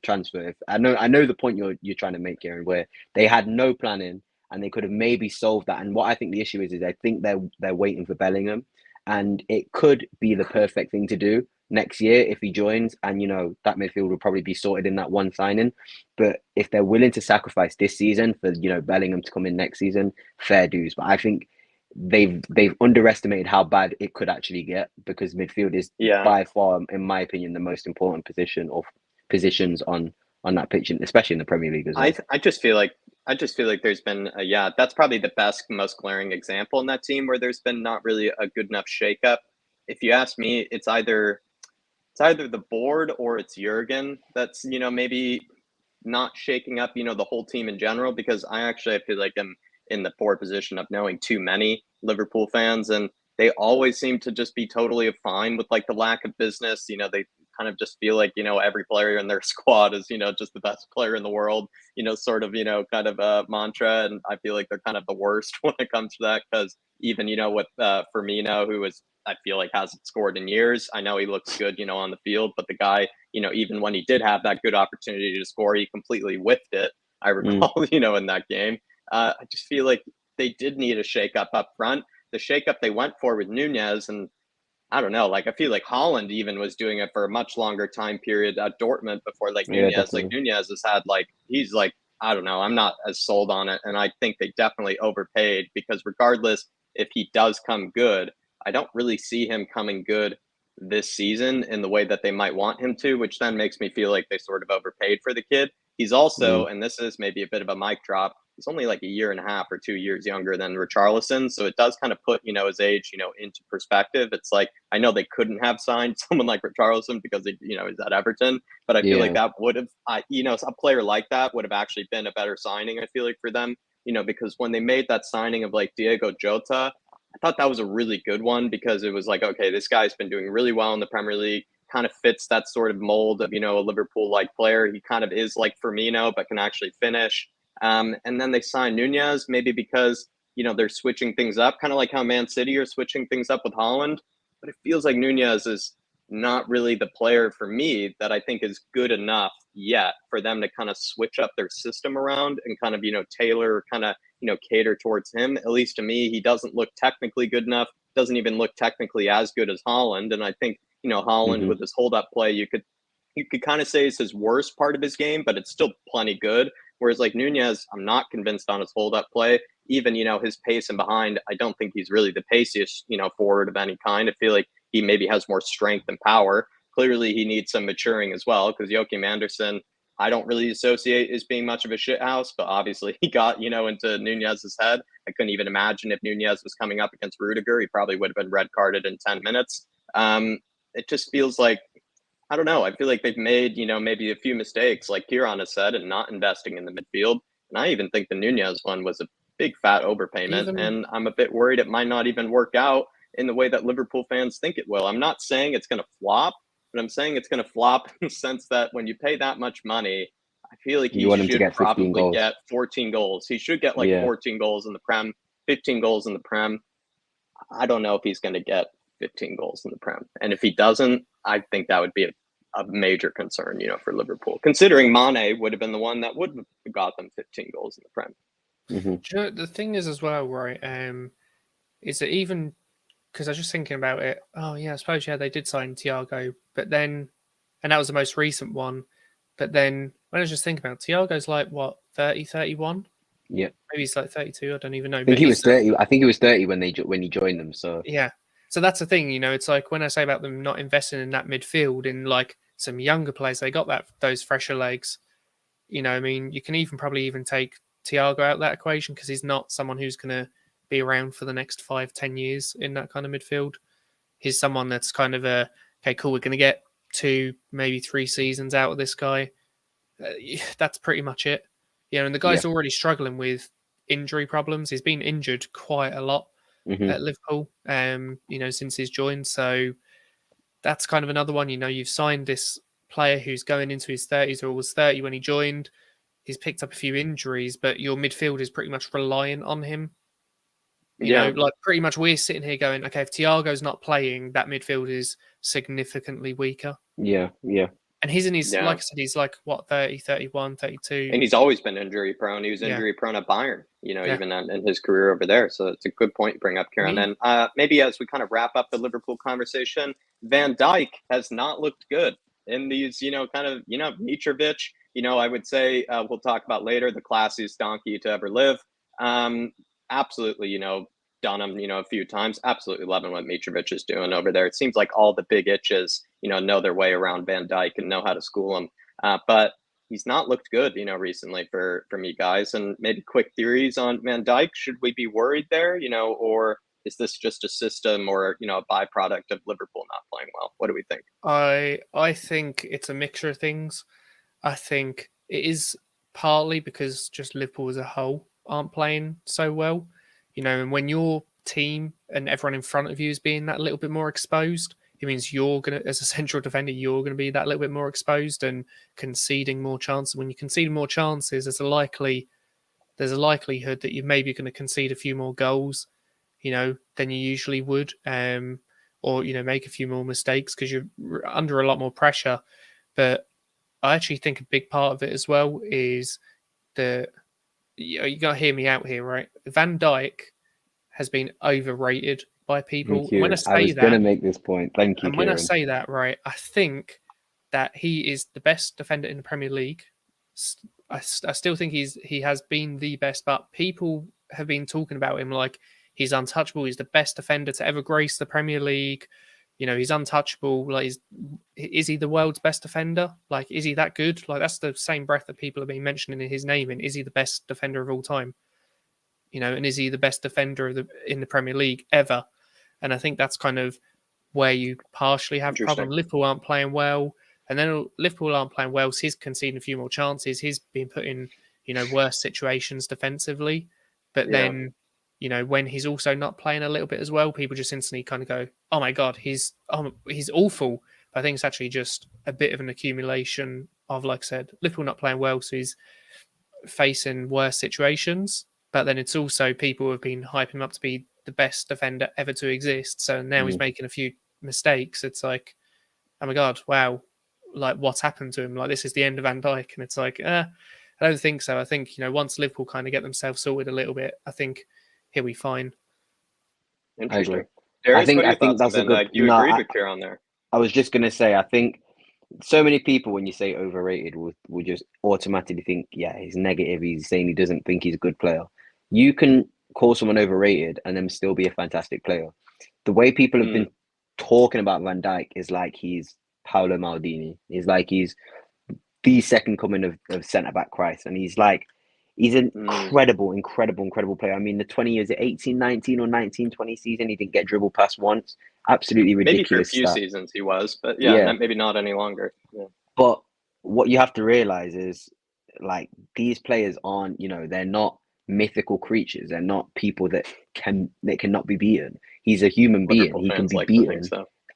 transfer. I know the point you're trying to make, Kieran, where they had no planning and they could have maybe solved that. And what I think the issue is I think they're waiting for Bellingham, and it could be the perfect thing to do next year if he joins, and that midfield will probably be sorted in that one signing. But if they're willing to sacrifice this season for Bellingham to come in next season, fair dues. But I think they've underestimated how bad it could actually get, because midfield is by far, in my opinion, the most important position or positions on that pitch, especially in the Premier League as well. I just feel like there's been that's probably the best, most glaring example in that team where there's been not really a good enough shakeup. If you ask me, it's either the board or it's Jurgen that's maybe not shaking up the whole team in general, because I feel like I'm in the poor position of knowing too many Liverpool fans, and they always seem to just be totally fine with like the lack of business. They kind of just feel like every player in their squad is just the best player in the world, sort of kind of a mantra, and I feel like they're kind of the worst when it comes to that, because even with Firmino, who is, I feel like, hasn't scored in years. I know he looks good, on the field, but the guy, even when he did have that good opportunity to score, he completely whiffed it. I recall, in that game. I just feel like they did need a shakeup up front. The shakeup they went for with Nunez, and I don't know, like I feel like Haaland even was doing it for a much longer time period at Dortmund before Nunez. Definitely. Like Nunez has had he's I don't know, I'm not as sold on it, and I think they definitely overpaid, because regardless if he does come good, I don't really see him coming good this season in the way that they might want him to, which then makes me feel like they sort of overpaid for the kid. He's also, and this is maybe a bit of a mic drop, he's only like a year and a half or 2 years younger than Richarlison. So it does kind of put, his age, into perspective. It's like, I know they couldn't have signed someone like Richarlison because he's at Everton, but I feel like that would have, a player like that would have actually been a better signing, I feel like, for them, because when they made that signing of like Diego Jota, I thought that was a really good one, because it was like, okay, this guy's been doing really well in the Premier League, kind of fits that sort of mold of, a Liverpool-like player. He kind of is like Firmino, but can actually finish. And then they signed Nunez, maybe because, they're switching things up, kind of like how Man City are switching things up with Haaland. But it feels like Nunez is not really the player for me that I think is good enough yet for them to kind of switch up their system around and kind of, tailor, kind of, cater towards him. At least to me, he doesn't look technically good enough, doesn't even look technically as good as Haaland. And I think, Haaland with his hold up play, you could kind of say is his worst part of his game, but it's still plenty good. Whereas like Nunez, I'm not convinced on his hold up play. Even, his pace and behind, I don't think he's really the paciest, forward of any kind. I feel like he maybe has more strength and power. Clearly, he needs some maturing as well, because Joachim Andersen, I don't really associate as being much of a shithouse, but obviously he got, into Nunez's head. I couldn't even imagine if Nunez was coming up against Rudiger, he probably would have been red carded in 10 minutes. It just feels like, I don't know. I feel like they've made, maybe a few mistakes, like Kieran has said, and not investing in the midfield. And I even think the Nunez one was a big fat overpayment. And I'm a bit worried it might not even work out in the way that Liverpool fans think it will. I'm not saying it's going to flop, but I'm saying it's going to flop in the sense that when you pay that much money, I feel like he should probably get 14 goals. He should get 14 goals in the Prem, 15 goals in the Prem. I don't know if he's going to get 15 goals in the Prem. And if he doesn't, I think that would be a major concern, for Liverpool, considering Mane would have been the one that would have got them 15 goals in the Prem. Mm-hmm. The thing is as well, right, is that even because I was just thinking about it, I suppose, they did sign Thiago, but then, and that was the most recent one, but then when I was just thinking about it, Thiago's like, what, 30, 31? Yeah. Maybe he's like 32, I don't even know. I think he was 30. I think he was 30 when he joined them, so. Yeah. So that's the thing, it's like when I say about them not investing in that midfield, in like some younger players, they got those fresher legs. You can probably even take Thiago out of that equation because he's not someone who's going to be around for the next 5-10 years in that kind of midfield. He's someone that's kind of okay, cool, we're going to get 2, maybe 3 seasons out of this guy. That's pretty much it. And the guy's already struggling with injury problems. He's been injured quite a lot at Liverpool, since he's joined. So that's kind of another one. You've signed this player who's going into his 30s or was 30 when he joined. He's picked up a few injuries, but your midfield is pretty much reliant on him. You know, like pretty much we're sitting here going, okay, if Thiago's not playing, that midfield is significantly weaker. Yeah. And he's in his, like I said, he's like, what, 30, 31, 32. And he's always been injury prone. He was injury prone at Bayern, even in his career over there. So it's a good point you bring up, Kieran. And maybe as we kind of wrap up the Liverpool conversation, Van Dijk has not looked good in these, Mitrovic, I would say we'll talk about later, the classiest donkey to ever live. Absolutely, done him, a few times. Absolutely loving what Mitrovic is doing over there. It seems like all the big itches, know their way around Van Dijk and know how to school him. But he's not looked good, recently for me guys. And maybe quick theories on Van Dijk. Should we be worried there, or is this just a system or, a byproduct of Liverpool not playing well? What do we think? I think it's a mixture of things. I think it is partly because just Liverpool as a whole aren't playing so well, and when your team and everyone in front of you is being that little bit more exposed, it means you're going to, as a central defender, you're going to be that little bit more exposed and conceding more chances. When you concede more chances, there's a likelihood that you're maybe going to concede a few more goals, than you usually would, or, make a few more mistakes because you're under a lot more pressure. But I actually think a big part of it as well is you got to hear me out here, right? Van Dijk has been overrated by people. When I was going to make this point. Thank you, and Kieran. when I say that, right, I think that he is the best defender in the Premier League. I still think he has been the best, but people have been talking about him like he's untouchable. He's the best defender to ever grace the Premier League. He's untouchable. Like, is he the world's best defender? Like, is he that good? Like, that's the same breath that people have been mentioning in his name. And is he the best defender of all time? And is he the best defender in the Premier League ever? And I think that's kind of where you partially have a problem. Liverpool aren't playing well. And then Liverpool aren't playing well, so he's conceding a few more chances. He's been put in, worse situations defensively. But then, when he's also not playing a little bit as well, people just instantly kind of go, oh my God, he's awful. But I think it's actually just a bit of an accumulation of, like I said, Liverpool not playing well, so he's facing worse situations. But then it's also people who have been hyping him up to be the best defender ever to exist. So now he's making a few mistakes. It's like, oh my God, wow. Like, what's happened to him? Like, this is the end of Van Dijk. And it's like, I don't think so. I think, once Liverpool kind of get themselves sorted a little bit, I think he'll be fine. Interesting. I think that's a good... You agreed with Kieran there. I was just going to say, I think so many people, when you say overrated, will just automatically think, he's negative. He's saying he doesn't think he's a good player. You can call someone overrated and then still be a fantastic player. The way people have been talking about Van Dijk is like he's Paolo Maldini. It's like he's the second coming of centre back Christ, and he's an incredible player. I mean, the 20 years, 18, 19 or 19, 20 season, he didn't get dribbled past once. Absolutely ridiculous. Maybe for a few stat. seasons he was, but yeah, maybe not any longer. Yeah. But what you have to realize is, like, these players aren't, they're not mythical creatures. They're not people that cannot be beaten. He's a human being. He can be beaten.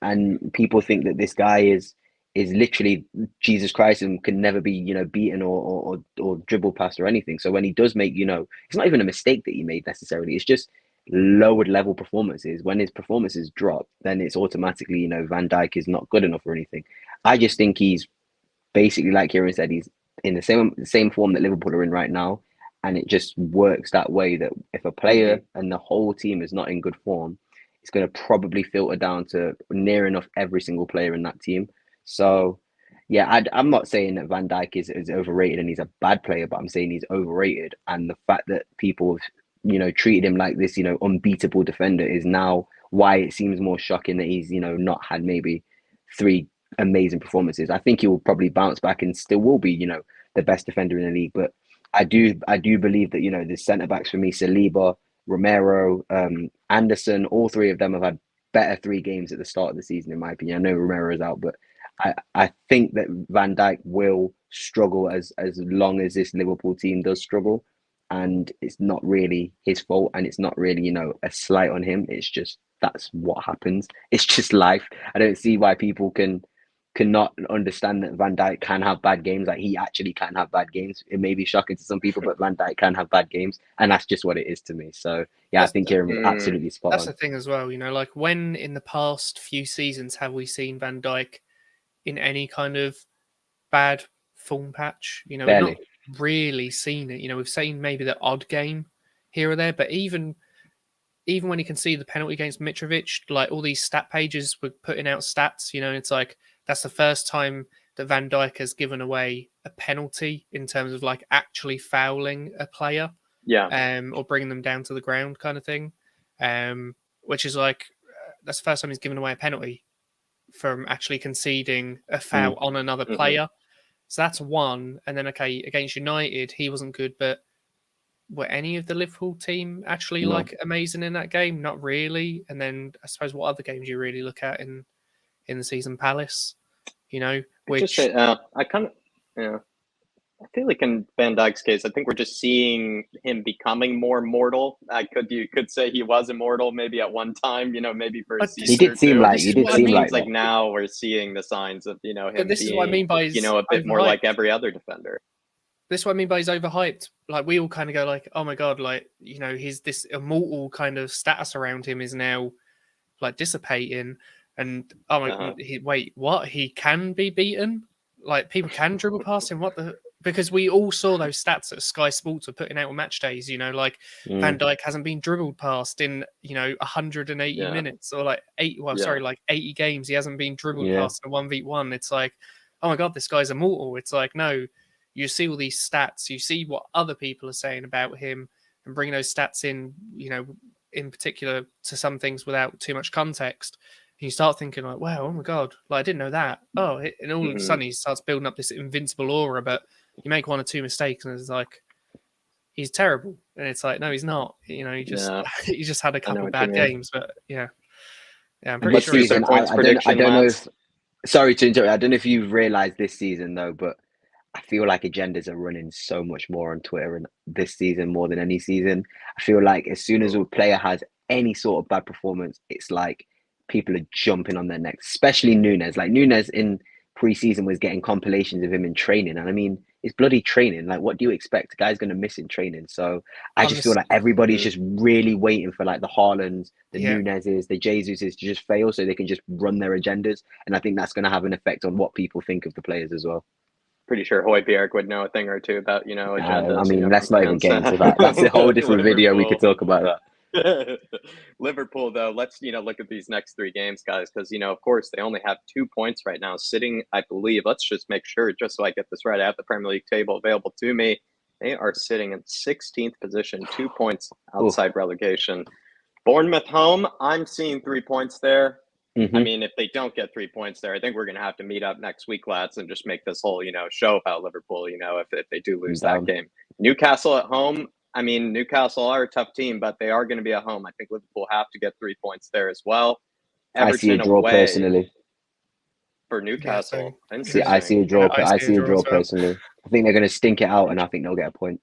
And people think that this guy is literally Jesus Christ and can never be, beaten or dribbled past or anything. So when he does make, it's not even a mistake that he made necessarily. It's just lowered level performances. When his performances drop, then it's automatically, Van Dijk is not good enough or anything. I just think he's basically, like Kieran said, he's in the same form that Liverpool are in right now. And it just works that way, that if a player and the whole team is not in good form, it's going to probably filter down to near enough every single player in that team. So, yeah, I'm not saying that Van Dijk is overrated and he's a bad player, but I'm saying he's overrated. And the fact that people, treated him like this, unbeatable defender is now why it seems more shocking that he's, not had maybe 3 amazing performances. I think he will probably bounce back and still will be, the best defender in the league. But I do believe that, the centre backs for me, Saliba, Romero, Anderson, all 3 of them have had better 3 games at the start of the season, in my opinion. I know Romero's out, but I think that Van Dijk will struggle as long as this Liverpool team does struggle. And it's not really his fault, and it's not really, a slight on him. It's just, that's what happens. It's just life. I don't see why people cannot understand that Van Dijk can have bad games. Like, he actually can have bad games. It may be shocking to some people, but Van Dijk can have bad games, and that's just what it is to me. So yeah, I think you're absolutely spot on. That's the thing as well, like, when in the past few seasons have we seen Van Dijk in any kind of bad form patch? We've not really seen it. We've seen maybe the odd game here or there, but even when you can see the penalty against Mitrovic, like, all these stat pages were putting out stats, it's like, that's the first time that Van Dijk has given away a penalty in terms of, like, actually fouling a player, or bringing them down to the ground, kind of thing, which is like, that's the first time he's given away a penalty from actually conceding a foul on another player. So that's one. And then, okay, against United, he wasn't good, but were any of the Liverpool team actually like amazing in that game? Not really. And then I suppose what other games you really look at in the season? Palace, which I feel like in Van Dijk's case, I think we're just seeing him becoming more mortal. You could say he was immortal maybe at one time, maybe for a season. He did seem like now we're seeing the signs of, him but this is what I mean by his a bit more like every other defender. This is what I mean by he's overhyped. Like, we all kind of go like, oh my God, like, he's this immortal kind of status around him is now, like, dissipating. And oh my God, wait, what? He can be beaten? Like, people can dribble past him? What the? Because we all saw those stats that Sky Sports were putting out on match days, like, Van Dijk hasn't been dribbled past in, 180 minutes, or like 80 games. He hasn't been dribbled past in a 1v1. It's like, oh my God, this guy's immortal. It's like, no, you see all these stats, you see what other people are saying about him, and bring those stats in, in particular to some things without too much context. And you start thinking like, wow, oh my God, like, I didn't know that. And all of a sudden he starts building up this invincible aura, but you make 1 or 2 mistakes and it's like, he's terrible. And it's like, no, he's not. He just had a couple of bad games, but yeah, I'm pretty sure. Season, I don't know if, sorry to interrupt. I don't know if you've realized this season though, but I feel like agendas are running so much more on Twitter and this season more than any season. I feel like as soon as a player has any sort of bad performance, it's like people are jumping on their necks, especially Nunes. Like, Nunes in pre-season was getting compilations of him in training. And I mean, it's bloody training. Like, what do you expect? The guy's going to miss in training. So I just feel like everybody's just really waiting for, like, the Haalands, the Nuneses, the Jesuses to just fail so they can just run their agendas. And I think that's going to have an effect on what people think of the players as well. Pretty sure Højbjerg would know a thing or two about, agendas. I mean, let's not even get into that. That's a whole different video. We could talk about that. Liverpool, though, let's look at these next 3 games, guys, because of course they only have 2 points right now, sitting, I believe, let's just make sure, just so I get this right, I have the Premier League table available to me. They are sitting in 16th position, 2 points outside relegation. Bournemouth home, I'm seeing 3 points there. Mm-hmm. I mean, if they don't get 3 points there, I think we're going to have to meet up next week, lads, and just make this whole, show about Liverpool, if they do lose that game. Newcastle at home, I mean, Newcastle are a tough team, but they are going to be at home. I think Liverpool have to get 3 points there as well. Everton I see a draw away personally. for Newcastle. Yeah, I see a draw. I see a draw as well. personally. I think they're going to stink it out, and I think they'll get a point.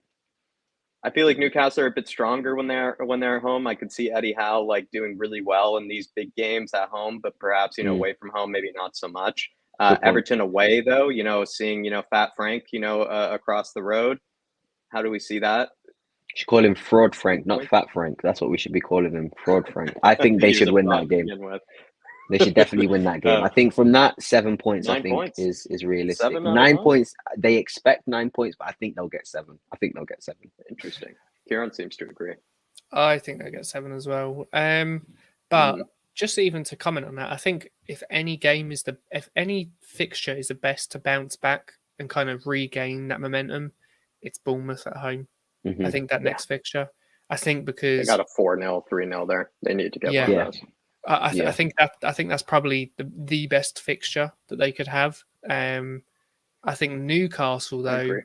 I feel like Newcastle are a bit stronger when they're at home. I could see Eddie Howe doing really well in these big games at home, but perhaps away from home maybe not so much. Everton away though, seeing Fat Frank across the road. How do we see that? You should call him Fraud Frank, not Fat Frank. That's what we should be calling him, Fraud Frank. I think they should win that game. They should definitely win that game. I think from that 7 points, I think is realistic. 9 points. They expect 9 points, but I think they'll get 7. I think they'll get 7. Interesting. Kieran seems to agree. I think they'll get 7 as well. But just even to comment on that, I think if any fixture is the best to bounce back and kind of regain that momentum, it's Bournemouth at home. Mm-hmm. I think that next fixture. I think because they got a 4-0, 3-0 there. They need to get one of those. I think that's probably the best fixture that they could have. I think Newcastle though,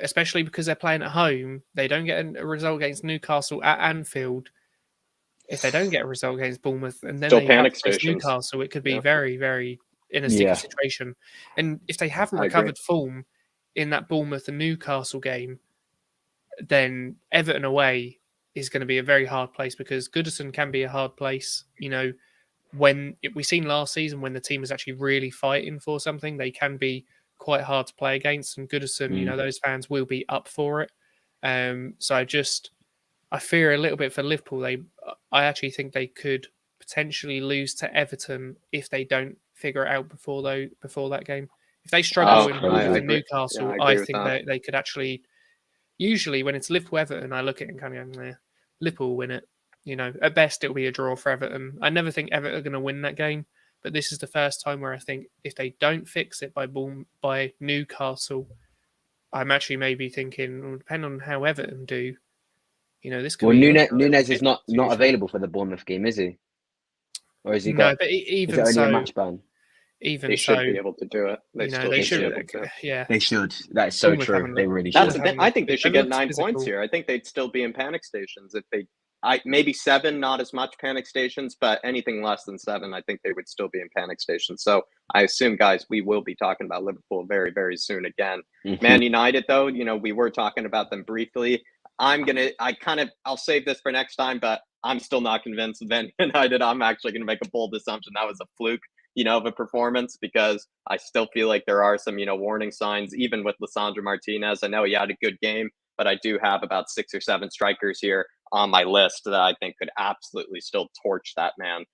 especially because they're playing at home, they don't get a result against Newcastle at Anfield. If they don't get a result against Bournemouth and then they have to face Newcastle, it could be very, very in a sticky situation. And if they haven't recovered form in that Bournemouth and Newcastle game, then Everton away is going to be a very hard place because Goodison can be a hard place. When we've seen last season when the team is actually really fighting for something, they can be quite hard to play against. And Goodison, those fans will be up for it. So I fear a little bit for Liverpool. I actually think they could potentially lose to Everton if they don't figure it out before that game. If they struggle in Newcastle, I think they could actually. Usually, when it's Liverpool Everton, I look at it and kind of go, Liverpool will win it. At best, it'll be a draw for Everton. I never think Everton are going to win that game, but this is the first time where I think if they don't fix it by Newcastle, I'm actually maybe thinking, depending on how Everton do, this could be. Nunez is not available for the Bournemouth game, is he? Or is he got? No, but even is it so, only a match ban? Even they should be able to do it. They should. Yeah, they should. That's so true. They really should. I think they should get 9 points here. I think they'd still be in panic stations if they. Maybe 7, not as much panic stations, but anything less than 7, I think they would still be in panic stations. So I assume, guys, we will be talking about Liverpool very, very soon again. Man United, though, we were talking about them briefly. I'll save this for next time, but I'm still not convinced of Man United. I'm actually going to make a bold assumption that was a fluke, of a performance, because I still feel like there are some, warning signs, even with Lisandro Martinez. I know he had a good game, but I do have about 6 or 7 strikers here on my list that I think could absolutely still torch that man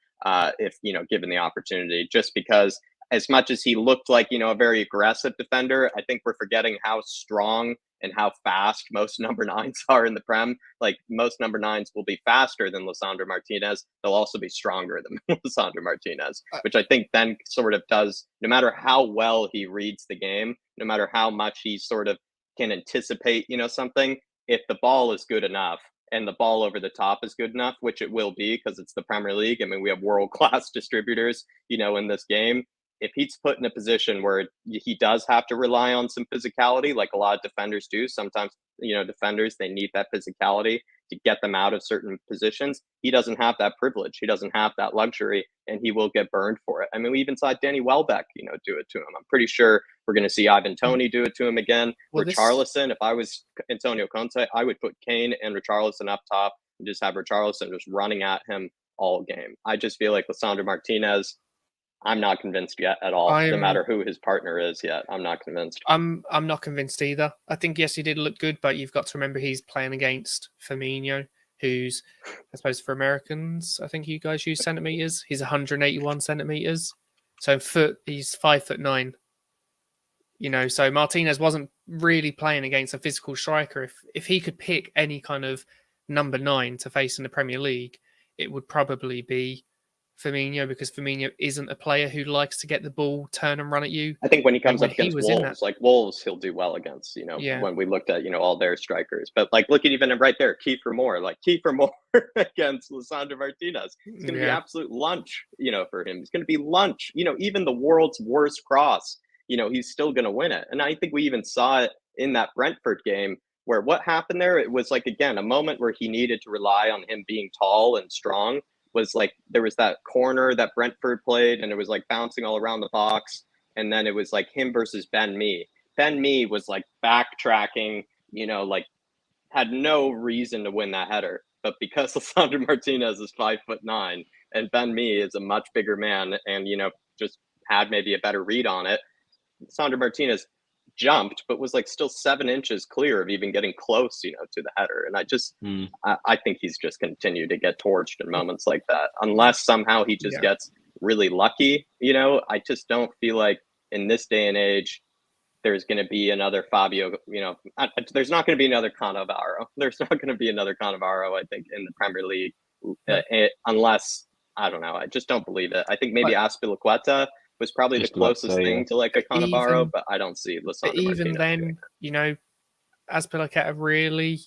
if, given the opportunity, just because as much as he looked like, a very aggressive defender, I think we're forgetting how strong and how fast most number 9s are in the Prem. Like most number 9s will be faster than Lisandro Martinez. They'll also be stronger than Lisandro Martinez, which I think then sort of does, no matter how well he reads the game, no matter how much he sort of can anticipate, something, if the ball is good enough and the ball over the top is good enough, which it will be because it's the Premier League. I mean, we have world-class distributors, in this game. If he's put in a position where he does have to rely on some physicality, like a lot of defenders do, sometimes, defenders, they need that physicality to get them out of certain positions. He doesn't have that privilege. He doesn't have that luxury, and he will get burned for it. I mean, we even saw Danny Welbeck, do it to him. I'm pretty sure we're going to see Ivan Toney do it to him again. Richarlison, if I was Antonio Conte, I would put Kane and Richarlison up top and just have Richarlison just running at him all game. I just feel like Lisandro Martinez, I'm not convinced yet at all. No matter who his partner is yet, I'm not convinced. I'm not convinced either. I think, yes, he did look good, but you've got to remember he's playing against Firmino, who's, I suppose for Americans, I think you guys use centimeters. He's 181 centimeters. So he's 5'9". So Martinez wasn't really playing against a physical striker. If he could pick any kind of number 9 to face in the Premier League, it would probably be Firmino, because Firmino isn't a player who likes to get the ball, turn and run at you. I think when he comes when up he against was in that- Wolves, like Wolves, he'll do well against, Yeah. when we looked at, all their strikers. But like, look at even right there, Kiefer Moore against Lisandro Martinez. It's going to be Yeah. absolute lunch, for him. It's going to be lunch. Even the world's worst cross, he's still going to win it. And I think we even saw it in that Brentford game where what happened there, it was like, again, a moment where he needed to rely on him being tall and strong. Was like there was that corner that Brentford played and it was like bouncing all around the box. And then it was like him versus Ben Mee. Ben Mee was like backtracking, like had no reason to win that header. But because Lisandro Martinez is 5'9" and Ben Mee is a much bigger man and, just had maybe a better read on it, Lisandro Martinez jumped, but was like still 7 inches clear of even getting close, to the header. And I think he's just continued to get torched in moments like that, unless somehow he just gets really lucky. I just don't feel like in this day and age, there's going to be another Fabio, there's not going to be another Cannavaro. There's not going to be another Cannavaro, I think, in the Premier League, unless, I don't know, I just don't believe it. I think maybe Azpilicueta was probably the closest thing to like a Cannavaro, but I don't see Lisandro even Martinez then, Azpilicueta really,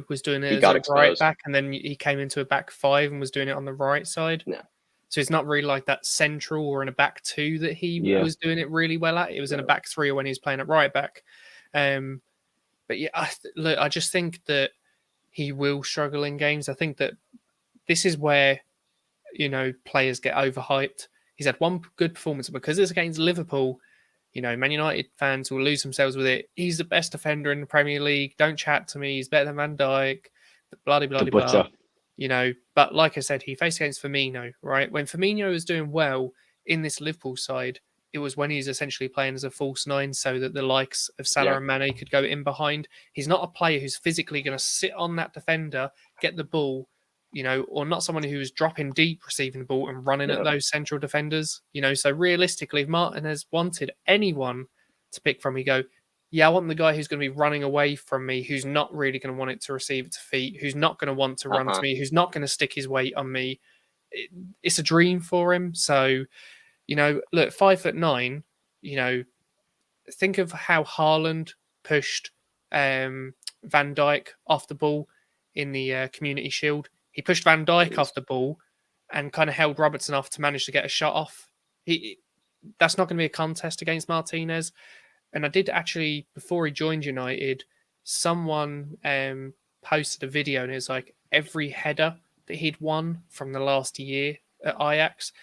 was doing it he as got a exposed. right back, and then he came into a back 5 and was doing it on the right side. Yeah. So it's not really like that central or in a back 2 that he was doing it really well at. It was in a back 3 when he was playing at right back. But yeah, I just think that he will struggle in games. I think that this is where, players get overhyped. He's had one good performance because it's against Liverpool. Man United fans will lose themselves with it. He's the best defender in the Premier League. Don't chat to me. He's better than Van Dijk. Blah, blah, blah, blah. But like I said, he faced against Firmino, right? When Firmino was doing well in this Liverpool side, it was when he's essentially playing as a false 9 so that the likes of Salah and Mane could go in behind. He's not a player who's physically going to sit on that defender, get the ball, or not someone who's dropping deep, receiving the ball and running at those central defenders. So realistically, if Martinez wanted anyone to pick from, he'd go, I want the guy who's going to be running away from me, who's not really going to want it to receive it to feet, who's not going to want to run to me, who's not going to stick his weight on me. It's a dream for him. So, look, 5'9", think of how Haaland pushed Van Dijk off the ball in the Community Shield. He pushed Van Dijk off the ball and kind of held Robertson off to manage to get a shot off. That's not going to be a contest against Martinez. And I did actually, before he joined United, someone posted a video and it was like every header that he'd won from the last year at Ajax.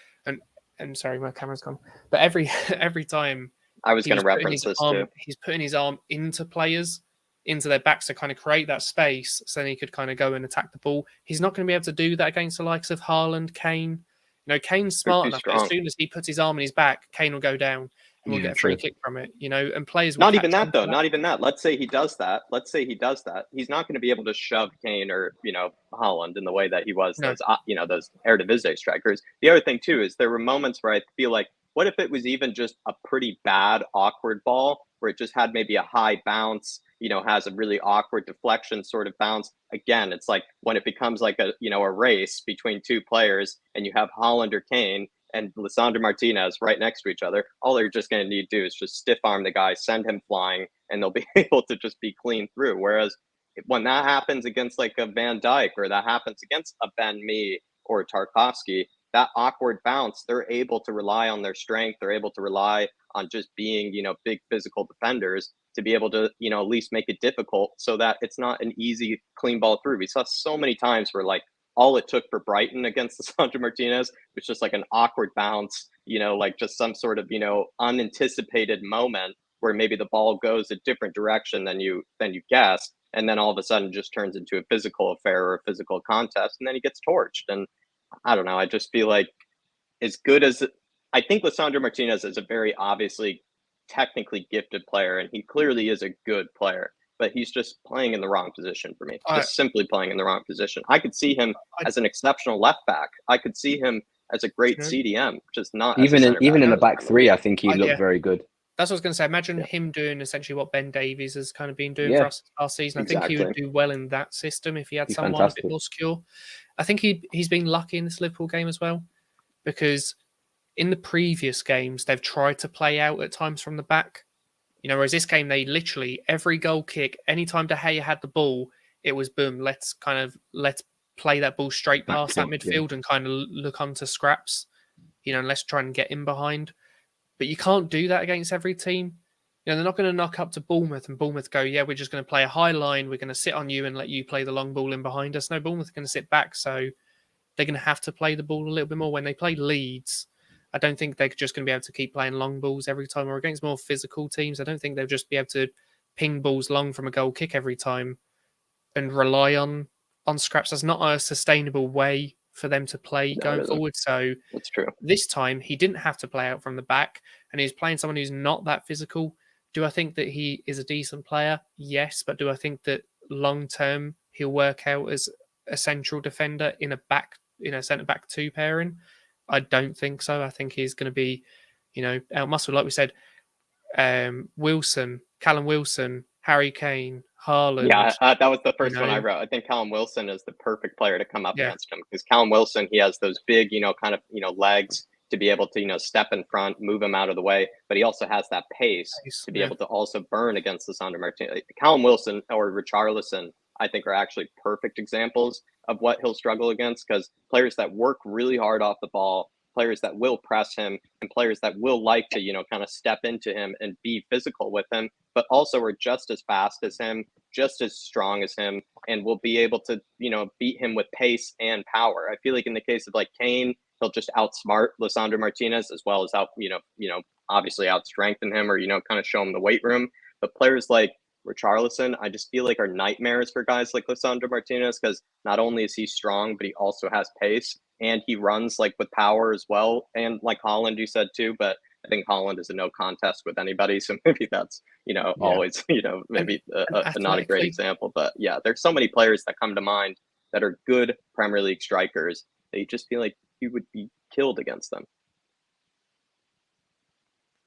And sorry, my camera's gone. But every time I was going to reference this too. He's putting his arm into players, into their backs to kind of create that space so then he could kind of go and attack the ball. He's not going to be able to do that against the likes of Haaland, Kane. Kane's smart enough. As soon as he puts his arm in his back, Kane will go down and we'll get a free kick from it, and players will not even that though. Not even that. Let's say he does that. He's not going to be able to shove Kane or, Haaland in the way that he was those Eredivisie strikers. The other thing too is there were moments where I feel like, what if it was even just a pretty bad, awkward ball where it just had maybe a high bounce, has a really awkward deflection sort of bounce. Again, it's like when it becomes like a race between two players and you have Haaland or Kane and Lisandro Martinez right next to each other, all they're just going to need to do is just stiff arm the guy, send him flying, and they'll be able to just be clean through. Whereas when that happens against like a Van Dijk or that happens against a Ben Mee or a Tarkowski, that awkward bounce, they're able to rely on their strength. They're able to rely on just being, big physical defenders to be able to, at least make it difficult so that it's not an easy clean ball through. We saw so many times where like all it took for Brighton against Lisandro Martinez was just like an awkward bounce, like just some sort of, unanticipated moment where maybe the ball goes a different direction than you guessed. And then all of a sudden just turns into a physical affair or a physical contest. And then he gets torched. And I don't know. I just feel like as good as I think Lisandro Martinez is a very obviously technically gifted player, and he clearly is a good player, but he's just playing in the wrong position for me. Just simply playing in the wrong position. I could see him as an exceptional left back. I could see him as a great CDM, just not even in the back 3. I think he looked very good. That's what I was going to say. Imagine him doing essentially what Ben Davies has kind of been doing for us last season. I think he would do well in that system if he had someone a bit more secure. I think he's been lucky in this Liverpool game as well, because in the previous games they've tried to play out at times from the back. Whereas this game they literally every goal kick, anytime De Gea had the ball, it was boom. Let's play that ball straight past that midfield and kind of look onto scraps. And let's try and get in behind. But you can't do that against every team. They're not going to knock up to Bournemouth and Bournemouth go, yeah, we're just going to play a high line. We're going to sit on you and let you play the long ball in behind us. No, Bournemouth are going to sit back. So they're going to have to play the ball a little bit more. When they play Leeds, I don't think they're just going to be able to keep playing long balls every time. Or against more physical teams, I don't think they'll just be able to ping balls long from a goal kick every time and rely on scraps. That's not a sustainable way for them to play going forward. So that's true. This time he didn't have to play out from the back, and he's playing someone who's not that physical. Do I think that he is a decent player? Yes, but do I think that long term he'll work out as a central defender in a centre back 2 pairing? I don't think so. I think he's going to be, out muscle, like we said. Wilson, Callum Wilson, Harry Kane, Haaland. Yeah, that was the first one I wrote. I think Callum Wilson is the perfect player to come up against him, because Callum Wilson, he has those big, legs to be able to, step in front, move him out of the way, but he also has that pace to be able to also burn against Lisandro Martinez. Callum Wilson or Richarlison, I think, are actually perfect examples of what he'll struggle against, because players that work really hard off the ball, players that will press him, and players that will like to, kind of step into him and be physical with him, but also are just as fast as him, just as strong as him, and will be able to, beat him with pace and power. I feel like in the case of like Kane, he'll just outsmart Lisandro Martinez, as well as obviously outstrengthen him, or, kind of show him the weight room. But players like Richarlison, I just feel like are nightmares for guys like Lisandro Martinez, because not only is he strong, but he also has pace, and he runs like with power as well. And like Haaland, you said too, but I think Haaland is a no contest with anybody. So maybe that's, always, maybe not a great example. But yeah, there's so many players that come to mind that are good Premier League strikers that you just feel like you would be killed against them.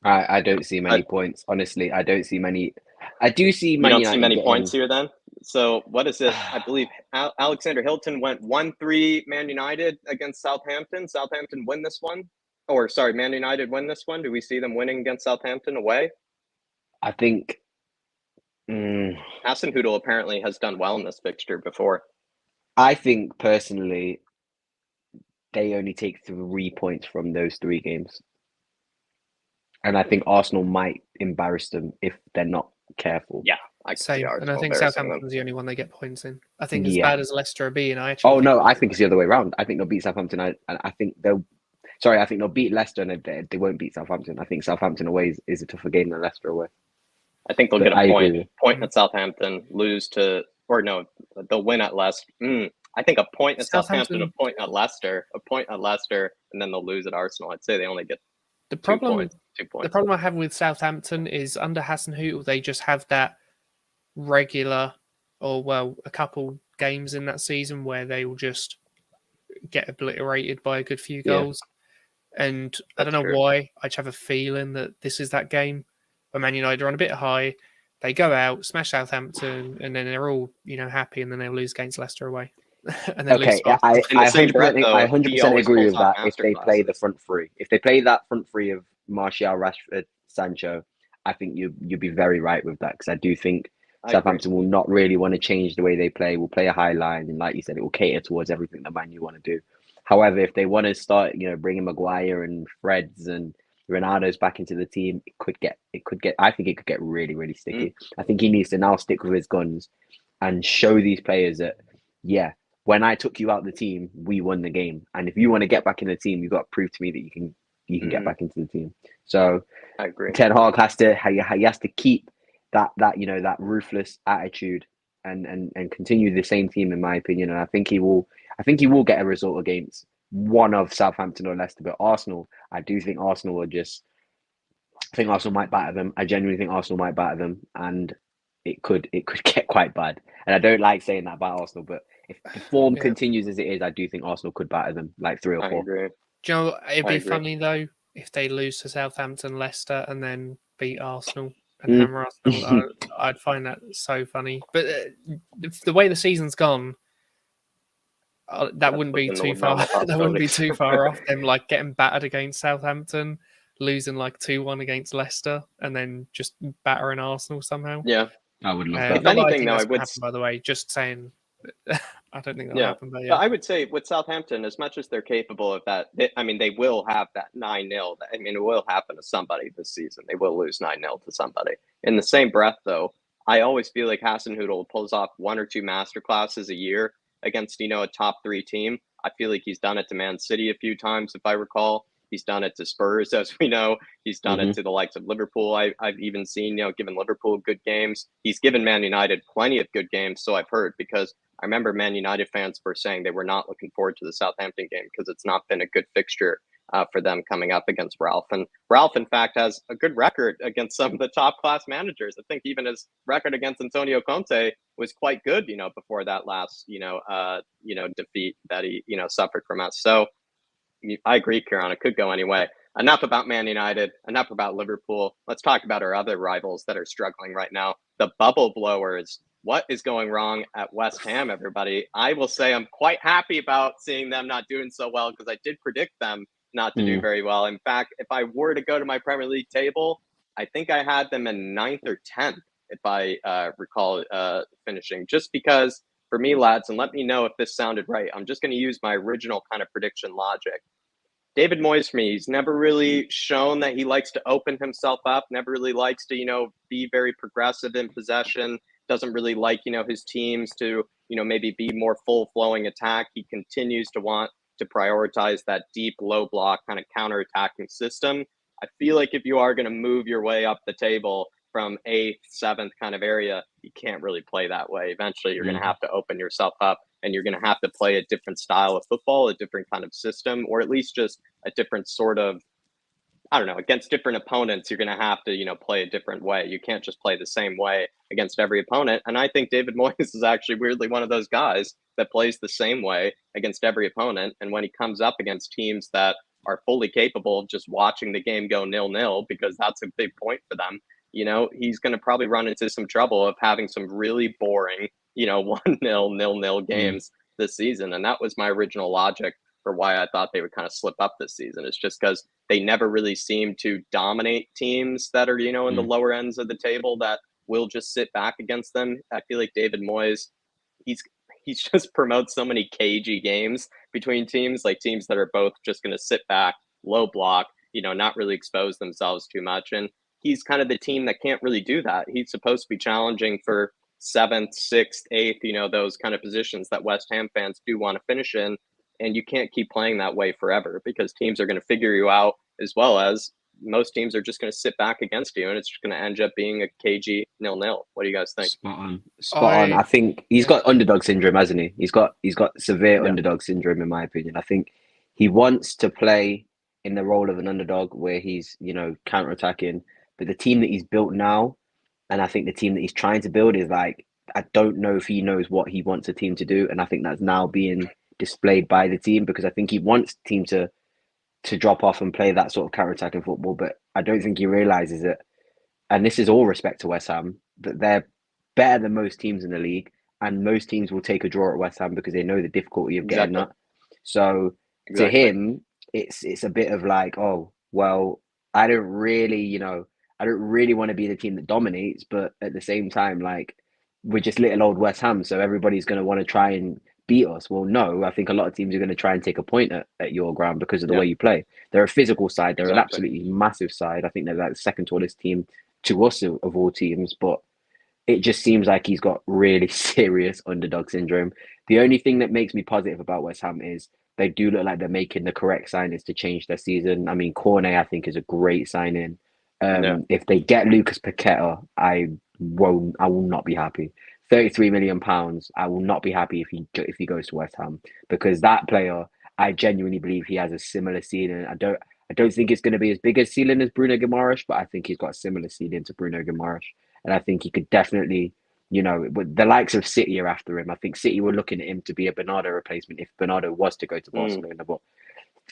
I don't see many points. Honestly, I don't see many. I do see many. You don't see many points here then? So what is it? I believe Alexander Hilton went 1-3 Man United against Southampton. Southampton win this one. Or sorry, Man United win this one. Do we see them winning against Southampton away? I think Aston apparently has done well in this fixture before. I think personally they only take 3 points from those 3 games. And I think Arsenal might embarrass them if they're not careful. Yeah, same. And I think Southampton's the only one they get points in. I think as bad as Leicester are being, I actually. Oh no, I think it's the other way around. I think they'll beat Southampton. I think they'll. Sorry, I think they'll beat Leicester, and they won't beat Southampton. I think Southampton away is a tougher game than Leicester away. I think they'll get a point at Southampton, they'll win at Leicester. I think a point at Southampton, a point at Leicester, and then they'll lose at Arsenal. I'd say they only get the problem. 2 points. The problem I have with Southampton is under Hasenhüttl, they just have that regular, a couple games in that season where they will just get obliterated by a good few goals. Yeah. And I don't know why. I just have a feeling that this is that game where Man United are on a bit high. They go out, smash Southampton, and then they're all, happy, and then they'll lose against Leicester away. And then okay, I 100% agree with that if they play the front 3. If they play that front 3 of Martial, Rashford, Sancho, I think you'd be very right with that, because I do think Southampton will not really want to change the way they play. Will play a high line, and like you said, it will cater towards everything that Man U want to do. However, if they want to start, bringing Maguire and Freds and Ronaldo's back into the team, it could get. I think it could get really, really sticky. I think he needs to now stick with his guns and show these players that, when I took you out of the team, we won the game. And if you want to get back in the team, you've got to prove to me that you can get back into the team. So I agree. Ten Hag has to keep that ruthless attitude and continue the same team, in my opinion. And I think he will get a result against one of Southampton or Leicester. But Arsenal, I do think Arsenal might batter them. I genuinely think Arsenal might batter them, and it could get quite bad. And I don't like saying that about Arsenal, but if the form continues as it is, I do think Arsenal could batter them like 3 or 4. I agree. Do you know, it'd be funny though if they lose to Southampton, Leicester, and then beat Arsenal and hammer Arsenal. I'd find that so funny. But the way the season's gone, that wouldn't be within the too far. realm of That wouldn't be possibilities. too far off them, like getting battered against Southampton, losing like 2-1 against Leicester, and then just battering Arsenal somehow. Yeah. I would love If that. Not that I anything, think though, that's I going to would. happen, by the way. Just saying, I don't think that'll Yeah, happen. But but yeah, I would say with Southampton, as much as they're capable of that, I mean, they will have that 9-0. I mean, it will happen to somebody this season. They will lose 9-0 to somebody. In the same breath, though, I always feel like Hasenhüttl pulls off 1 or 2 masterclasses a year against, a top 3 team. I feel like he's done it to Man City a few times, if I recall. He's done it to Spurs, as we know. He's done it to the likes of Liverpool. I've even seen, given Liverpool good games. He's given Man United plenty of good games, so I've heard, because I remember Man United fans were saying they were not looking forward to the Southampton game because it's not been a good fixture for them coming up against Ralph. And Ralph, in fact, has a good record against some of the top class managers. I think even his record against Antonio Conte was quite good, before that last, defeat that he, suffered from us. So I agree, Kieran. It could go anyway. Enough about Man United. Enough about Liverpool. Let's talk about our other rivals that are struggling right now. The bubble blowers. What is going wrong at West Ham, everybody? I will say I'm quite happy about seeing them not doing so well, because I did predict them not to do very well. In fact, if I were to go to my Premier League table, I think I had them in 9th or 10th, if I recall finishing. Just because, for me, lads, and let me know if this sounded right, I'm just going to use my original kind of prediction logic. David Moyes, for me, he's never really shown that he likes to open himself up, never really likes to, be very progressive in possession, doesn't really like, his teams to, maybe be more full-flowing attack. He continues to want to prioritize that deep, low block kind of counter-attacking system. I feel like if you are going to move your way up the table from 8th, 7th kind of area, you can't really play that way. Eventually, you're going to have to open yourself up, and you're going to have to play a different style of football, a different kind of system, or at least just a different sort of, I don't know, against different opponents, you're going to have to, play a different way. You can't just play the same way against every opponent. And I think David Moyes is actually weirdly one of those guys that plays the same way against every opponent. And when he comes up against teams that are fully capable of just watching the game go 0-0, because that's a big point for them, he's going to probably run into some trouble of having some really boring, 1-0, 0-0 games this season. And that was my original logic for why I thought they would kind of slip up this season. It's just because they never really seem to dominate teams that are, in the lower ends of the table that will just sit back against them. I feel like David Moyes, he's just promotes so many cagey games between teams, like teams that are both just going to sit back, low block, not really expose themselves too much. And he's kind of the team that can't really do that. He's supposed to be challenging for 7th, 6th, 8th, those kind of positions that West Ham fans do want to finish in. And you can't keep playing that way forever, because teams are going to figure you out, as well as most teams are just going to sit back against you, and it's just going to end up being a cagey 0-0. What do you guys think? Spot on. I think he's got underdog syndrome, hasn't he? He's got severe underdog syndrome, in my opinion. I think he wants to play in the role of an underdog where he's, counter-attacking. But the team that he's built now, and I think the team that he's trying to build, is like, I don't know if he knows what he wants a team to do. And I think that's now being displayed by the team, because I think he wants the team to drop off and play that sort of counter-attacking football. But I don't think he realizes it. And this is all respect to West Ham, that they're better than most teams in the league. And most teams will take a draw at West Ham because they know the difficulty of getting that. So to him, it's a bit of like, oh, well, I don't really want to be the team that dominates, but at the same time, like, we're just little old West Ham, so everybody's going to want to try and beat us. Well, no, I think a lot of teams are going to try and take a point at your ground because of the way you play. They're a physical side. They're an absolutely massive side. I think they're like the second tallest team to us of all teams, but it just seems like he's got really serious underdog syndrome. The only thing that makes me positive about West Ham is they do look like they're making the correct signings to change their season. I mean, Cornet, I think, is a great signing. If they get Lucas Paqueta, I will not be happy. £33 million, I will not be happy if he goes to West Ham, because that player, I genuinely believe he has a similar ceiling. I don't think it's going to be as big a ceiling as Bruno Guimaraes, but I think he's got a similar ceiling to Bruno Guimaraes, and I think he could definitely, with the likes of City are after him. I think City were looking at him to be a Bernardo replacement if Bernardo was to go to Barcelona, but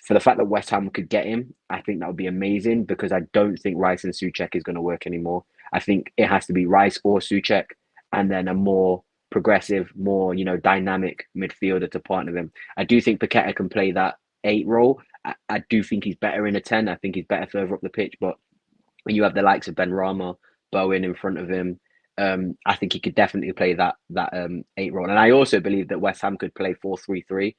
for the fact that West Ham could get him, I think that would be amazing, because I don't think Rice and Souček is going to work anymore. I think it has to be Rice or Souček, and then a more progressive, more, dynamic midfielder to partner them. I do think Paqueta can play that 8 role. I do think he's better in a 10. I think he's better further up the pitch, but when you have the likes of Ben Rama, Bowen in front of him, I think he could definitely play that 8 role. And I also believe that West Ham could play 4-3-3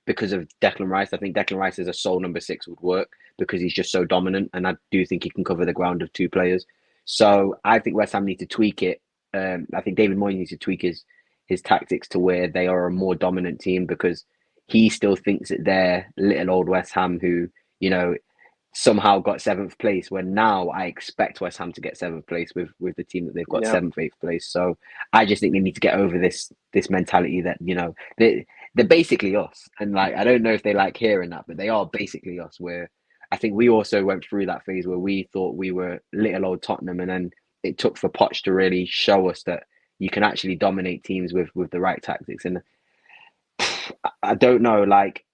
because of Declan Rice. I think Declan Rice as a sole number 6 would work because he's just so dominant, and I do think he can cover the ground of 2 players. So I think West Ham need to tweak it. I think David Moyes needs to tweak his tactics to where they are a more dominant team, because he still thinks that they're little old West Ham who, somehow got 7th place, when now I expect West Ham to get 7th place with the team that they've got 7th, 8th place. So I just think they need to get over this mentality that, they're basically us. And like, I don't know if they like hearing that, but they are basically us, where I think we also went through that phase where we thought we were little old Tottenham, and then it took for Poch to really show us that you can actually dominate teams with the right tactics. And I don't know, like,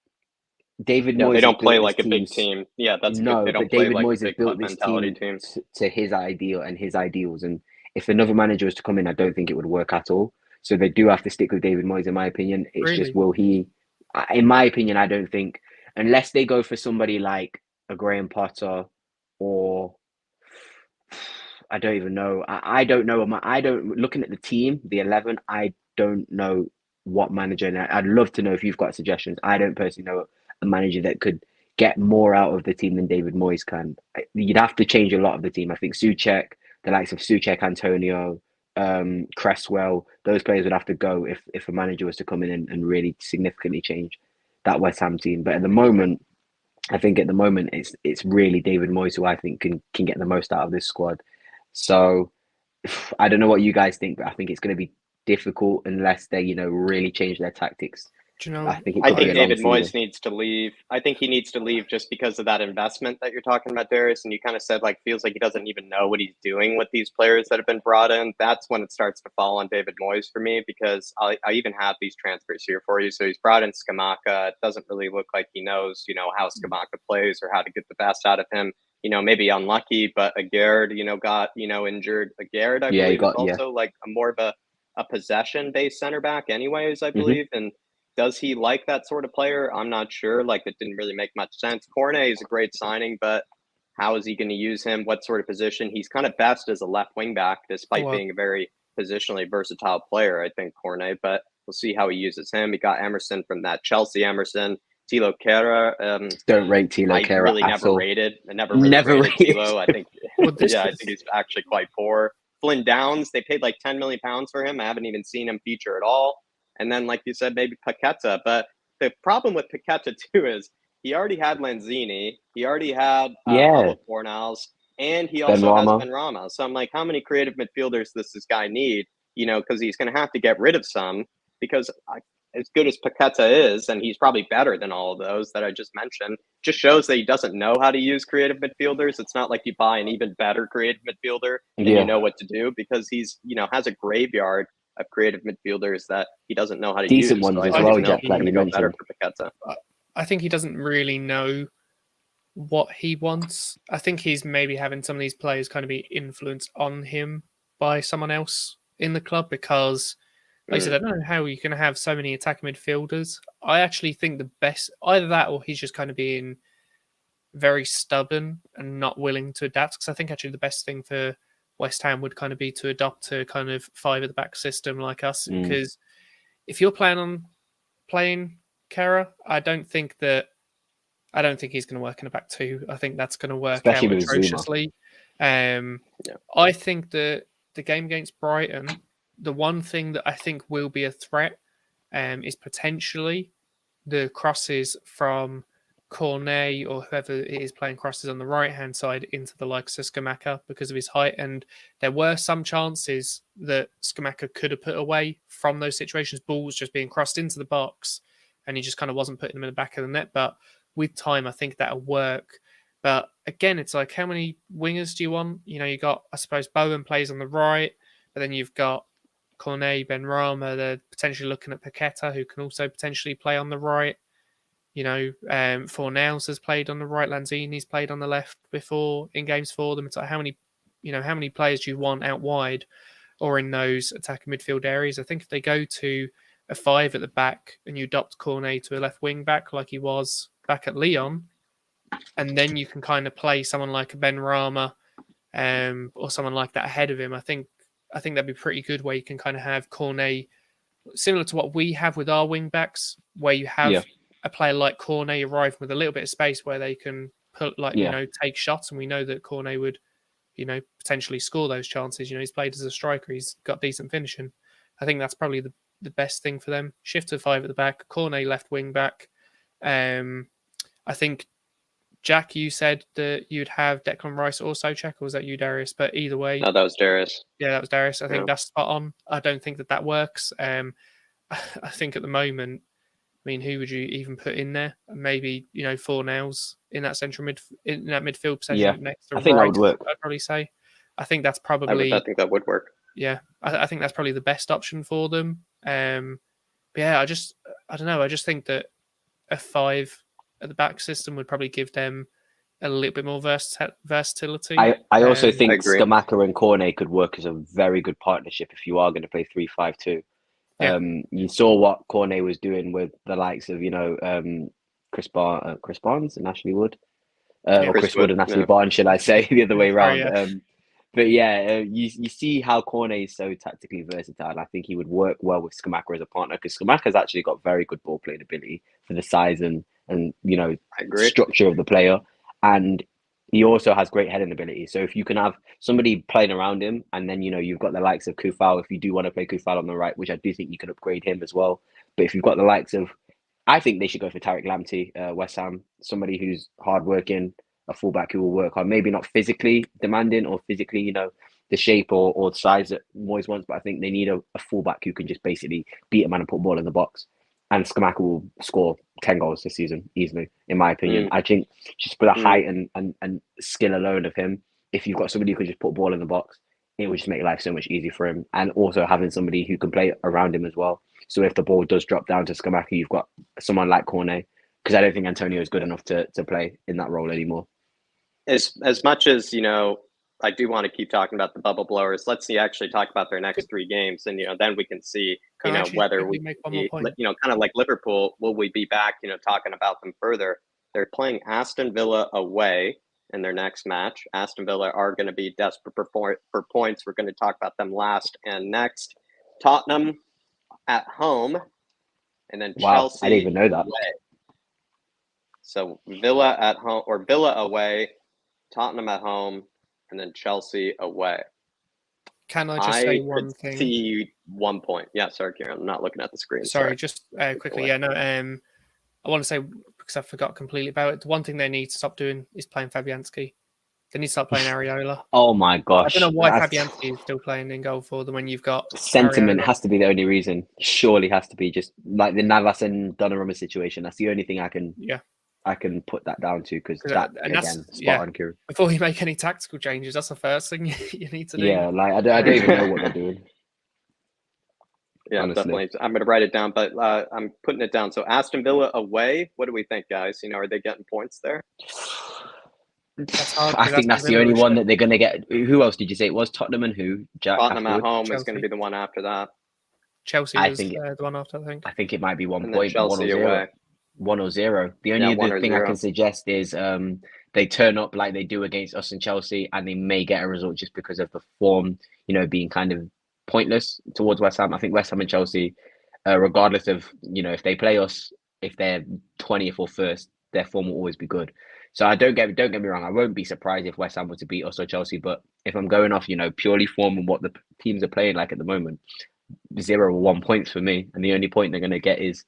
David Moyes, they don't play like a big team. Yeah, that's no, good. They don't but play David like Moyes a has big built club this mentality team team. to his ideal and his ideals. And if another manager was to come in, I don't think it would work at all. So they do have to stick with David Moyes, in my opinion. It's Really? just, will he? In my opinion, I don't think, unless they go for somebody like a Graham Potter, or I don't even know. I don't know. Looking at the team, the 11, I don't know what manager. And I'd love to know if you've got suggestions. I don't personally know a manager that could get more out of the team than David Moyes can. You'd have to change a lot of the team. I think Souček, the likes of Souček, Antonio, Cresswell, those players would have to go if a manager was to come in and really significantly change that West Ham team. But at the moment, it's really David Moyes who I think can get the most out of this squad. So I don't know what you guys think, but I think it's going to be difficult unless they, really change their tactics. Do you know? I think David Moyes needs to leave. I think he needs to leave just because of that investment that you're talking about, Darius. And you kind of said, like, feels like he doesn't even know what he's doing with these players that have been brought in. That's when it starts to fall on David Moyes for me, because I even have these transfers here for you. So he's brought in Scamacca. It doesn't really look like he knows, how Scamacca plays or how to get the best out of him. Maybe unlucky, but a Gerrard, got, injured. A Gerrard, I believe, is also like more of a possession-based center back anyways, I believe. And does he like that sort of player? I'm not sure. Like, it didn't really make much sense. Cornet is a great signing, but how is he going to use him? What sort of position? He's kind of best as a left wing back, despite being a very positionally versatile player, I think, Cornet. But we'll see how he uses him. He got Emerson from that Chelsea Emerson. Thilo Kehrer. Don't rate Thilo Kehrer. I really never rated. I never really rated Thilo. I think, I think he's actually quite poor. Flynn Downs, they paid like £10 million for him. I haven't even seen him feature at all. And then, like you said, maybe Paqueta. But the problem with Paqueta, too, is he already had Lanzini. He already had Pablo Fornals. And he also has Ben Rama. So I'm like, how many creative midfielders does this guy need? Because he's going to have to get rid of some. Because as good as Paqueta is, and he's probably better than all of those that I just mentioned, just shows that he doesn't know how to use creative midfielders. It's not like you buy an even better creative midfielder and you know what to do, because he's, has a graveyard of creative midfielders that he doesn't know how to use. Decent ones as well, Jack, like you mentioned. Better for Paqueta. I think he doesn't really know what he wants. I think he's maybe having some of these players kind of be influenced on him by someone else in the club, because like I said, I don't know how you can have so many attacking midfielders. I actually think the best, either that or he's just kind of being very stubborn and not willing to adapt. Because I think actually the best thing for West Ham would kind of be to adopt a kind of 5 at the back system like us. Because if you're planning on playing Kehrer, I don't think he's going to work in a back 2. I think that's going to work out atrociously. I think that the game against Brighton, the one thing that I think will be a threat is potentially the crosses from Cornet or whoever it is playing crosses on the right-hand side into the likes of Scamacca because of his height. And there were some chances that Scamacca could have put away from those situations, balls just being crossed into the box, and he just kind of wasn't putting them in the back of the net. But with time, I think that'll work. But again, it's like, how many wingers do you want? You got, I suppose, Bowen plays on the right, but then you've got Cornet, Ben Rama. They're potentially looking at Paqueta, who can also potentially play on the right. Fornals has played on the right. Lanzini's played on the left before in games for them. It's like, how many players do you want out wide? or in those attacking midfield areas. I think if they go to a 5 at the back and you adopt Cornet to a left wing back like he was back at Lyon, and then you can kind of play someone like a Ben Rama or someone like that ahead of him, I think that'd be pretty good, where you can kind of have Cornet similar to what we have with our wing backs, where you have a player like Cornet arriving with a little bit of space where they can put take shots, and we know that Cornet would potentially score those chances. He's played as a striker, he's got decent finishing. I think that's probably the best thing for them. Shift to 5 at the back, Cornet left wing back. I think, Jack, you said that you'd have Declan Rice or Souček, or was that you, Darius? But either way... No, that was Darius. Yeah, that was Darius. I think that's spot on. I don't think that works. I think at the moment, who would you even put in there? Maybe, 4 nails in that in that midfield position next to I think Rice, that would work. I'd probably say. I think that's probably... I think that would work. Yeah, I think that's probably the best option for them. But yeah, I don't know. I just think that a 5 at the back system would probably give them a little bit more versatility. I also think Scamacca and Cornet could work as a very good partnership if you are going to play 3-5-2. Yeah. You saw what Cornet was doing with the likes of Chris Barnes and Ashley Wood, or Chris Wood and Ashley Barnes, should I say, the other way around. But you see how Cornet is so tactically versatile. I think he would work well with Scamacca as a partner, because Scamacca's actually got very good ball playing ability for the size and structure of the player, and he also has great heading ability. So if you can have somebody playing around him, and then you've got the likes of Kufal, if you do want to play Kufal on the right, which I do think you can upgrade him as well. But if you've got the likes of, I think they should go for Tariq Lamptey, West Ham, somebody who's hardworking, a fullback who will work on, maybe not physically demanding or physically, the shape or the size that Moyes wants, but I think they need a fullback who can just basically beat a man and put a ball in the box. And Scamacca will score 10 goals this season easily, in my opinion. I think just for the height and skill alone of him, if you've got somebody who can just put a ball in the box, it would just make life so much easier for him. And also having somebody who can play around him as well. So if the ball does drop down to Scamacca, you've got someone like Cornet, because I don't think Antonio is good enough to play in that role anymore. As much as, I do want to keep talking about the bubble blowers. Let's actually talk about their next 3 games, and then we can see whether we make one more point. Kind of like Liverpool, will we be back talking about them further? They're playing Aston Villa away in their next match. Aston Villa are going to be desperate for points. We're going to talk about them last and next. Tottenham at home, and then Chelsea. I didn't even know that. Away. So Villa at home, or Villa away, Tottenham at home, and then Chelsea away. Can I just say one thing? See 1 point. Yeah, sorry, Kieran. I'm not looking at the screen. Sorry, just quickly. Yeah, no. I want to say, because I forgot completely about it, the one thing they need to stop doing is playing Fabianski. They need to stop playing Areola. Oh my gosh! I don't know why Fabianski is still playing in goal for them when you've got sentiment. Areola. Has to be the only reason. Surely has to be just like the Navas and Donnarumma situation. That's the only thing I can. Yeah. I can put that down to, because that again, spot on, Kieran. Before you make any tactical changes, that's the first thing you need to do. Yeah, like I don't even know what they're doing. Yeah, honestly. Definitely. I'm going to write it down, but I'm putting it down. So Aston Villa away. What do we think, guys? Are they getting points there? I think that's the only one that they're going to get. Who else did you say it was? Tottenham and who? Jack, Tottenham at home is going to be the one after that. Chelsea is the one after, I think. I think it might be 1 and point. Chelsea 1 away. 1 or 0. The only other thing I can suggest is they turn up like they do against us and Chelsea, and they may get a result just because of the form, being kind of pointless towards West Ham. I think West Ham and Chelsea, regardless of, if they play us, if they're 20th or 1st, their form will always be good. So don't get me wrong. I won't be surprised if West Ham were to beat us or Chelsea, but if I'm going off, purely form and what the teams are playing like at the moment, 0 or 1 points for me. And the only point they're going to get is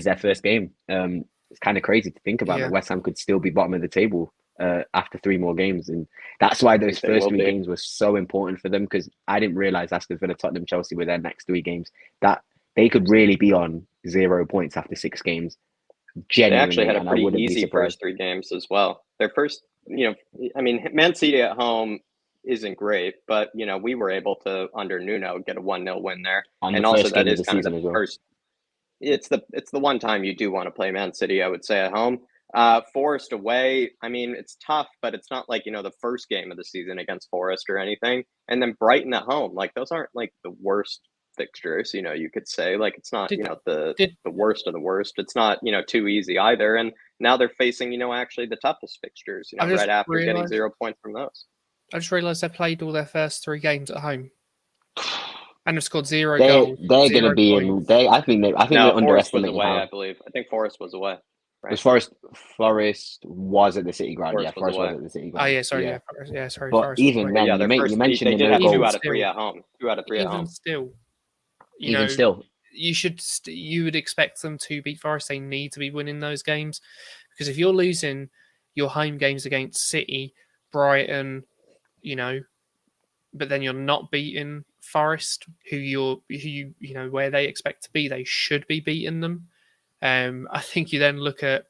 their first game. It's kind of crazy to think about that West Ham could still be bottom of the table after 3 more games, and that's why those first 3 games were so important for them, because I didn't realize Aston Villa, Tottenham, Chelsea were their next 3 games, that they could really be on 0 points after 6 games. Genuinely, they actually had a pretty easy first 3 games as well. Their first, Man City at home isn't great, but we were able to, under Nuno, get a 1-0 win there, and also that is kind of the first. It's the one time you do want to play Man City, I would say, at home. Forest away, I mean, it's tough, but it's not like, the first game of the season against Forest or anything. And then Brighton at home, like those aren't like the worst fixtures, you could say. Like it's not, Did the did worst of the worst. It's not, too easy either. And now they're facing, actually the toughest fixtures, I just right after getting realised 0 points from those. I just realised they played all their first 3 games at home and have scored 0 They're goals, going to 0 be points. in. I think they're No, Forest was underestimating away, how. I believe. I think Forest was away. Right? As far as Forest was at the City Ground, Forest was Forest was away. at the City Oh Ground. yeah, sorry, sorry. But Forest was even away. then, Yeah, their you first mentioned they the did no have 2 goals. out of 3 at home. 2 out of 3 at Even home. still, Even still, you would expect them to beat Forest. They need to be winning those games because if you're losing your home games against City, Brighton, but then you're not beating Forest, who you where they expect to be, they should be beating them. I think you then look at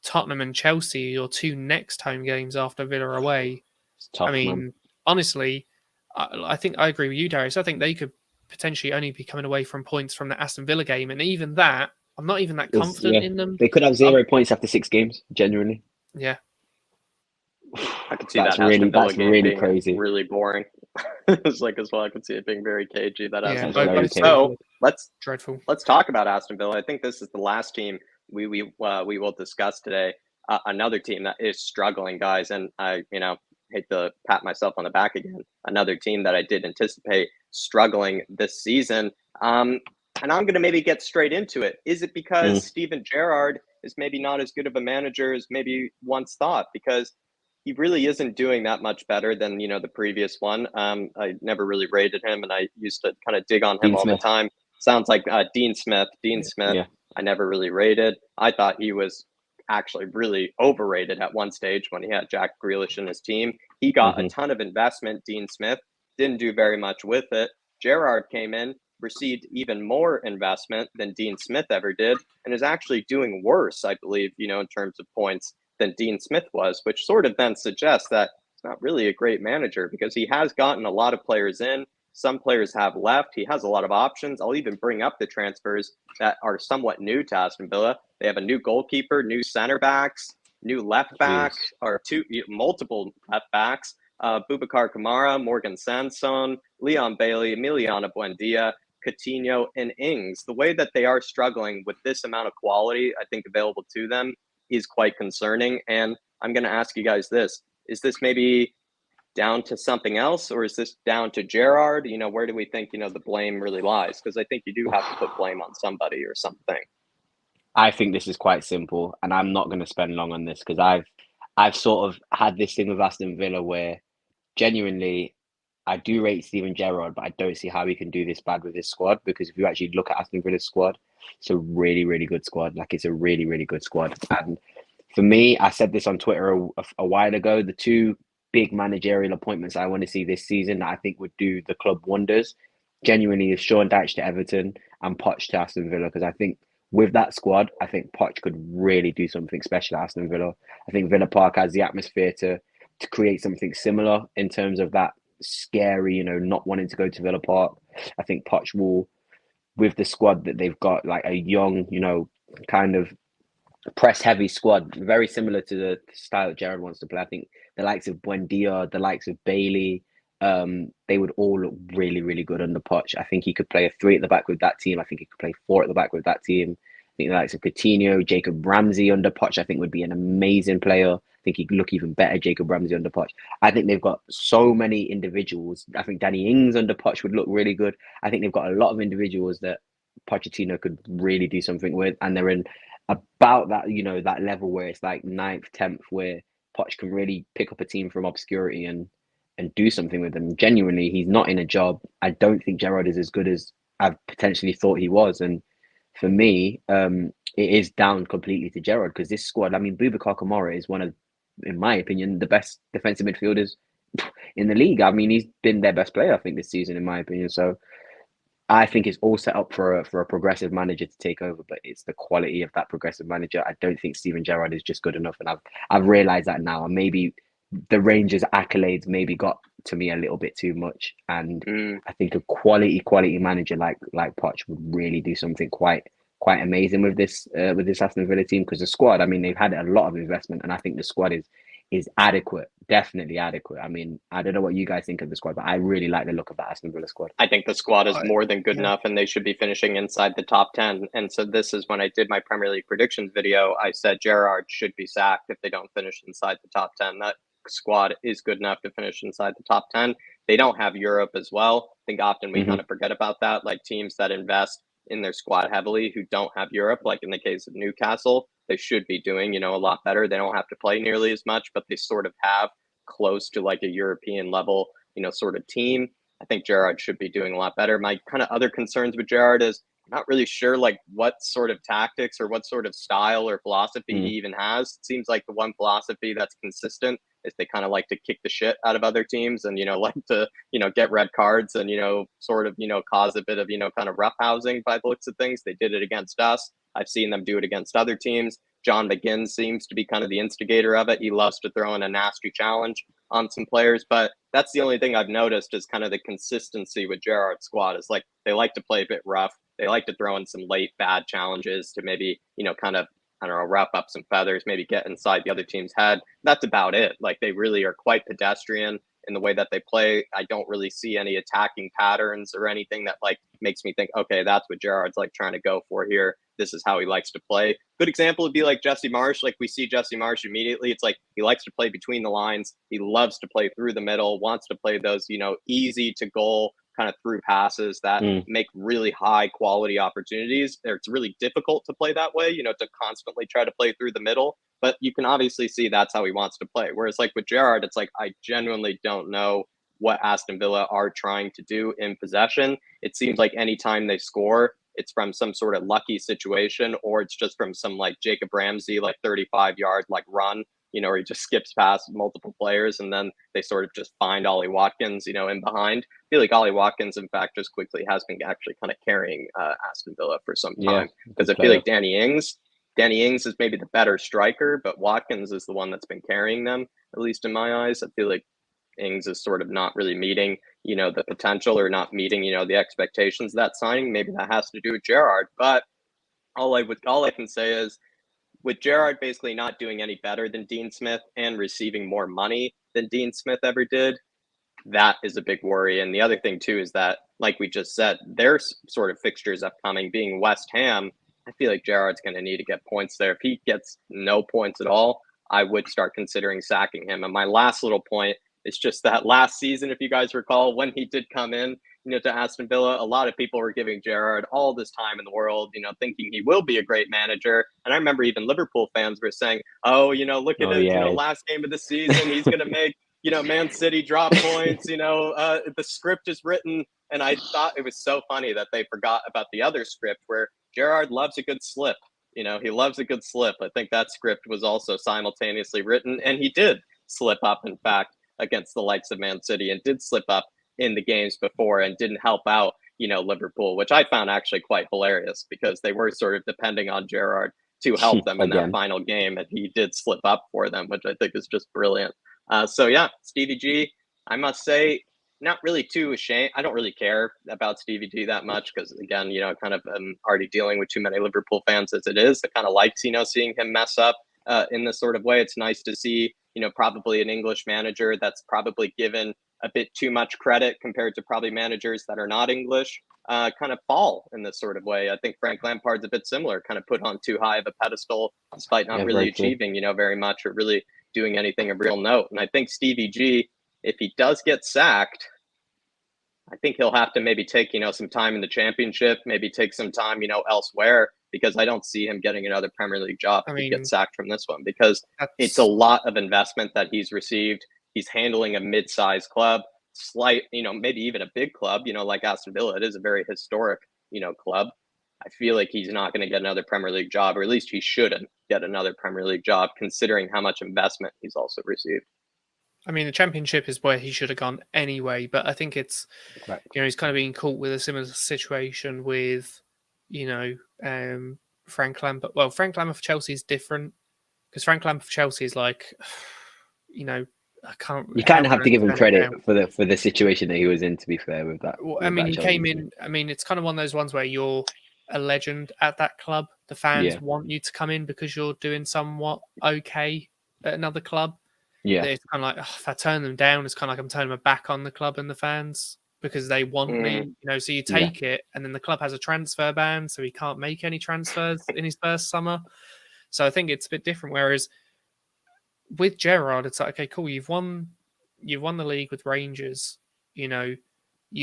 Tottenham and Chelsea, your 2 next home games after Villa away. it's tough, I mean, man. honestly, I think I agree with you, Darius. I think they could potentially only be coming away from points from the Aston Villa game, and even that, I'm not even that confident in them. They could have 0 points after 6 games. Genuinely, Yeah, I could see that's that Aston Villa that's game really being crazy. really boring. It's like as well. I could see it being very cagey. That yeah, Aston That's Villa very game. cagey. So dreadful. let's talk about Aston Villa. I think this is the last team we will discuss today. Another team that is struggling, guys, and I hate to pat myself on the back again. Another team that I did anticipate struggling this season. And I'm going to maybe get straight into it. Is it because Steven Gerrard is maybe not as good of a manager as maybe once thought? Because he really isn't doing that much better than the previous one. I never really rated him, and I used to kind of dig on him Dean all Smith. the time. Sounds like Dean Smith. Dean Smith. Yeah. I never really rated. I thought he was actually really overrated at one stage when he had Jack Grealish in his team. He got a ton of investment. Dean Smith didn't do very much with it. Gerrard came in, received even more investment than Dean Smith ever did, and is actually doing worse, I believe, in terms of points than Dean Smith was, which sort of then suggests that he's not really a great manager because he has gotten a lot of players in. Some players have left. He has a lot of options. I'll even bring up the transfers that are somewhat new to Aston Villa. They have a new goalkeeper, new center backs, new left back, or multiple left backs. Boubacar Kamara, Morgan Sanson, Leon Bailey, Emiliano Buendia, Coutinho, and Ings. The way that they are struggling with this amount of quality, I think, available to them is quite concerning. And I'm going to ask you guys this. Is this maybe down to something else, or is this down to Gerrard? Where do we think, the blame really lies? Because I think you do have to put blame on somebody or something. I think this is quite simple, and I'm not going to spend long on this because I've sort of had this thing with Aston Villa where genuinely I do rate Steven Gerrard, but I don't see how he can do this bad with his squad because if you actually look at Aston Villa's squad, it's a really, really good squad. Like it's a really, really good squad. And for me, I said this on Twitter a while ago, the 2 big managerial appointments I want to see this season that I think would do the club wonders genuinely is Sean Dyche to Everton and Poch to Aston Villa because I think with that squad, I think Poch could really do something special at Aston Villa. I think Villa Park has the atmosphere to create something similar in terms of that scary, not wanting to go to Villa Park. I think Poch will, with the squad that they've got, like a young, kind of press heavy squad, very similar to the style that Gerrard wants to play. I think the likes of Buendia, the likes of Bailey, they would all look really, really good under Poch. I think he could play a 3 at the back with that team. I think he could play 4 at the back with that team. I think the likes of Coutinho, Jacob Ramsey under Poch, I think would be an amazing player. I think he could look even better, Jacob Ramsey under Poch. I think they've got so many individuals. I think Danny Ings under Poch would look really good. I think they've got a lot of individuals that Pochettino could really do something with, and they're in about that, that level where it's like 9th, 10th, where Poch can really pick up a team from obscurity and do something with them. Genuinely, he's not in a job. I don't think Gerrard is as good as I've potentially thought he was. And for me, it is down completely to Gerrard because this squad, I mean, Boubacar Kamara is one of, in my opinion, the best defensive midfielders in the league. I mean, he's been their best player, I think, this season, in my opinion. So I think it's all set up for a progressive manager to take over, but it's the quality of that progressive manager. I don't think Steven Gerrard is just good enough, and I've realised that now. And maybe the Rangers' accolades maybe got to me a little bit too much, and I think a quality manager like Poch would really do something quite quite amazing with this Aston Villa team, because the squad, I mean, they've had a lot of investment, and I think the squad is adequate, definitely adequate. I mean, I don't know what you guys think of the squad, but I really like the look of that Aston Villa squad. I think the squad is more than good yeah. enough, and they should be finishing inside the top 10. And so this is when I did my Premier League predictions video. I said Gerrard should be sacked if they don't finish inside the top 10. That squad is good enough to finish inside the top 10. They don't have Europe as well. I think often we kind of forget about that. Like teams that invest in their squad heavily who don't have Europe, like in the case of Newcastle, they should be doing, a lot better. They don't have to play nearly as much, but they sort of have close to like a European level, sort of team. I think Gerrard should be doing a lot better. My kind of other concerns with Gerrard is I'm not really sure like what sort of tactics or what sort of style or philosophy he even has. It seems like the one philosophy that's consistent is they kind of like to kick the shit out of other teams and, like to, get red cards and, sort of, cause a bit of, kind of roughhousing by the looks of things. They did it against us. I've seen them do it against other teams. John McGinn seems to be kind of the instigator of it. He loves to throw in a nasty challenge on some players, but that's the only thing I've noticed is kind of the consistency with Gerrard's squad is like they like to play a bit rough. They like to throw in some late bad challenges to maybe, kind of, I don't know, wrap up some feathers, maybe get inside the other team's head. That's about it. Like they really are quite pedestrian in the way that they play. I don't really see any attacking patterns or anything that like makes me think, okay, that's what Gerrard's like trying to go for here. This is how he likes to play. Good example would be like Jesse Marsch. Like we see Jesse Marsch immediately. It's like he likes to play between the lines. He loves to play through the middle, wants to play those, easy to goal kind of through passes that make really high quality opportunities. It's really difficult to play that way, to constantly try to play through the middle. But you can obviously see that's how he wants to play. Whereas like with Gerrard, it's like I genuinely don't know what Aston Villa are trying to do in possession. It seems like anytime they score, it's from some sort of lucky situation, or it's just from some like Jacob Ramsey, like 35-yard like run, or he just skips past multiple players and then they sort of just find Ollie Watkins, in behind. I feel like Ollie Watkins, in fact, just quickly has been actually kind of carrying Aston Villa for some time because I feel like Danny Ings is maybe the better striker, but Watkins is the one that's been carrying them, at least in my eyes. I feel like Ings is sort of not really meeting, the potential or not meeting, the expectations of that signing. Maybe that has to do with Gerrard, but all I can say is with Gerrard basically not doing any better than Dean Smith and receiving more money than Dean Smith ever did, that is a big worry. And the other thing too is that, like we just said, their sort of fixtures upcoming being West Ham, I feel like Gerrard's going to need to get points there. If he gets no points at all, I would start considering sacking him. And my last little point is just that last season, if you guys recall, when he did come in, to Aston Villa, a lot of people were giving Gerrard all this time in the world, thinking he will be a great manager. And I remember even Liverpool fans were saying, oh, look at it, last game of the season, he's going to make, Man City drop points, the script is written. And I thought it was so funny that they forgot about the other script where Gerrard loves a good slip. He loves a good slip. I think that script was also simultaneously written, and he did slip up, in fact, against the likes of Man City, and did slip up in the games before and didn't help out, Liverpool, which I found actually quite hilarious because they were sort of depending on Gerrard to help them in that final game, and he did slip up for them, which I think is just brilliant. So yeah, Stevie G, I must say, not really too ashamed. I don't really care about Stevie G that much because, again, kind of I'm already dealing with too many Liverpool fans as it is. I kind of likes, seeing him mess up in this sort of way. It's nice to see, probably an English manager that's probably given a bit too much credit compared to probably managers that are not English kind of fall in this sort of way. I think Frank Lampard's a bit similar, kind of put on too high of a pedestal despite not really achieving, very much or really doing anything of real note. And I think Stevie G, if he does get sacked, I think he'll have to maybe take, some time in the championship, maybe take some time, elsewhere, because I don't see him getting another Premier League job if he gets sacked from this one, because it's a lot of investment that he's received. He's handling a mid-sized club, slight, maybe even a big club, like Aston Villa. It is a very historic, club. I feel like he's not going to get another Premier League job, or at least he shouldn't get another Premier League job, considering how much investment he's also received. I mean, the Championship is where he should have gone anyway, but I think it's, he's kind of being caught with a similar situation with, Frank Lampard. Well, Frank Lampard for Chelsea is different because Frank Lampard for Chelsea is like, I can't. You kind of have to give him credit for the situation that he was in. To be fair with that, well, I mean, he came in. I mean, it's kind of one of those ones where you're a legend at that club. The fans Yeah. want you to come in because you're doing somewhat okay at another club. Yeah. It's kind of like, if I turn them down, it's kind of like I'm turning my back on the club and the fans because they want me, so you take it, and then the club has a transfer ban, so he can't make any transfers in his first summer. So I think it's a bit different. Whereas with Gerrard, it's like, okay, cool, you've won the league with Rangers, you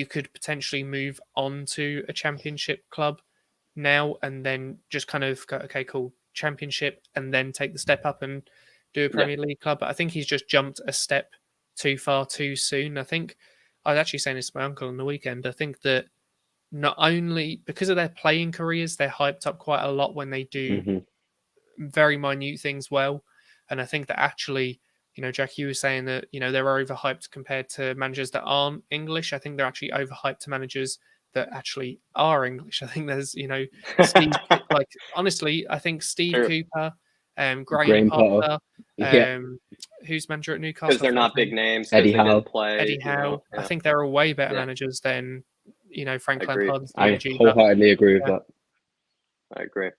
could potentially move on to a championship club now and then just kind of go, okay, cool, championship, and then take the step up and do a Premier League club. But I think he's just jumped a step too far too soon. I think I was actually saying this to my uncle on the weekend. I think that not only because of their playing careers, they're hyped up quite a lot when they do very minute things well. And I think that actually, Jack, you were saying that, they're overhyped compared to managers that aren't English. I think they're actually overhyped to managers that actually are English. I think there's, Steve, like, honestly, I think Steve Cooper, Graham Potter, who's manager at Newcastle? Because they're not big names. Eddie Howe. Eddie Howe. I think they're all way better managers than, Frank Lampard. I wholeheartedly agree with that. I agree.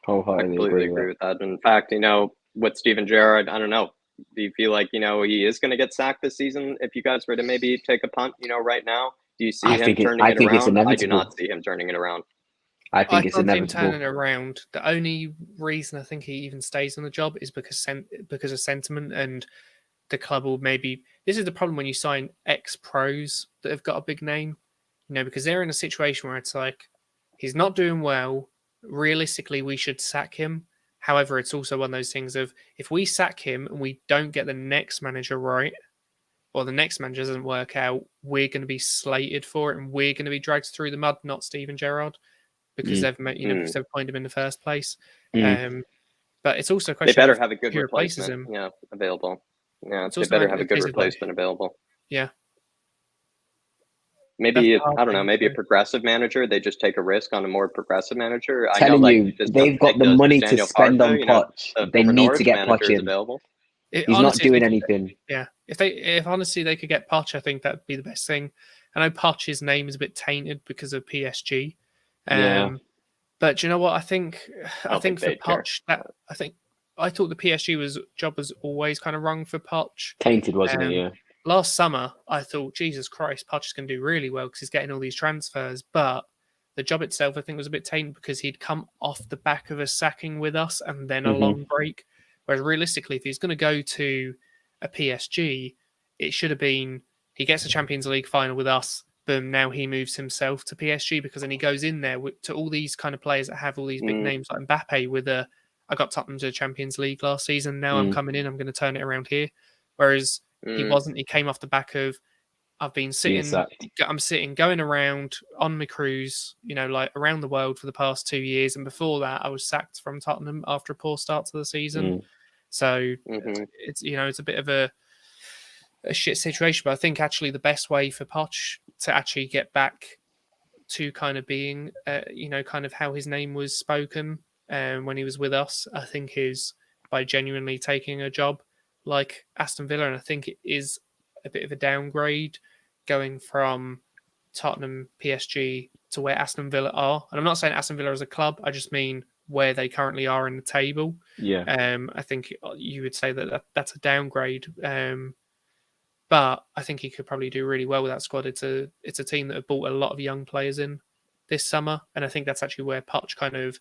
Wholeheartedly I completely agree with that. In fact, with Steven Gerrard, I don't know. Do you feel like, he is going to get sacked this season if you guys were to maybe take a punt, right now? Do you see him turning it around? I do not see him turning it around. I think it's inevitable. Him turning it around. The only reason I think he even stays on the job is because of sentiment, and the club will maybe. This is the problem when you sign ex-pros that have got a big name, because they're in a situation where it's like he's not doing well. Realistically, we should sack him. However, it's also one of those things of if we sack him and we don't get the next manager right, or the next manager doesn't work out, we're going to be slated for it, and we're going to be dragged through the mud, not Steven Gerrard, because they've because they've appointed him in the first place. But it's also a question. They better have a good replacement. Available. Yeah, they better have a good replacement available. Yeah. Maybe I don't know. Maybe a progressive manager. They just take a risk on a more progressive manager. They've got the money to spend on Poch. They need to get Poch in. Available. He's not doing anything. Yeah, if honestly they could get Poch, I think that'd be the best thing. I know Poch's name is a bit tainted because of PSG. But do you know what? I think for Poch, I thought the PSG job was always kind of wrong for Poch. Tainted, wasn't it? Yeah. Last summer, I thought, Jesus Christ, Poch is going to do really well because he's getting all these transfers. But the job itself, I think, was a bit tainted because he'd come off the back of a sacking with us and then a long break. Whereas realistically, if he's going to go to a PSG, it should have been he gets a Champions League final with us. Boom, now he moves himself to PSG because then he goes in there to all these kind of players that have all these big names like Mbappe with I got Tottenham to the Champions League last season. Now I'm coming in. I'm going to turn it around here. Whereas he wasn't. He came off the back of I've been sitting. I'm sitting, going around on my cruise, like around the world for the past 2 years, and before that, I was sacked from Tottenham after a poor start to the season. So it's it's a bit of a shit situation. But I think actually the best way for Poch to actually get back to kind of being, kind of how his name was spoken when he was with us, I think is by genuinely taking a job like Aston Villa. And I think it is a bit of a downgrade going from Tottenham, PSG to where Aston Villa are. And I'm not saying Aston Villa as a club, I just mean where they currently are in the table. Yeah. I think you would say that's a downgrade. But I think he could probably do really well with that squad. It's a team that have brought a lot of young players in this summer. And I think that's actually where Poch kind of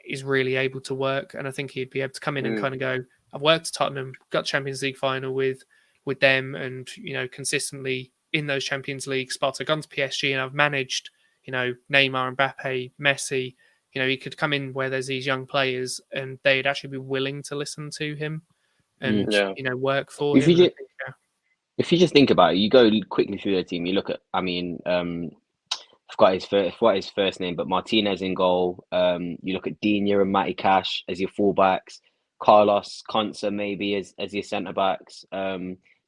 is really able to work. And I think he'd be able to come in and kind of go, I've worked at Tottenham, got Champions League final with them, and consistently in those Champions League spots. I've gone to PSG and I've managed, Neymar, Mbappe, Messi. He could come in where there's these young players and they'd actually be willing to listen to him and work for him. If you just think about it, you go quickly through the team. You look at, I've forgot his first name, but Martinez in goal. You look at Digne and Matty Cash as your fullbacks. Carlos Consa maybe as your centre backs.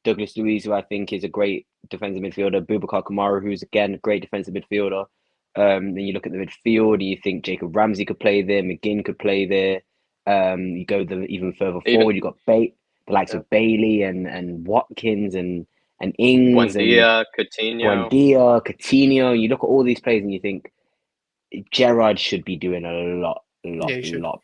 Douglas Luiz, who I think is a great defensive midfielder. Boubacar Kamara, who's again a great defensive midfielder. Then you look at the midfield, and you think Jacob Ramsey could play there, McGinn could play there. You go even further forward, you got the likes of Bailey and Watkins and Ings Buendia, Coutinho. You look at all these players and you think Gerrard should be doing a lot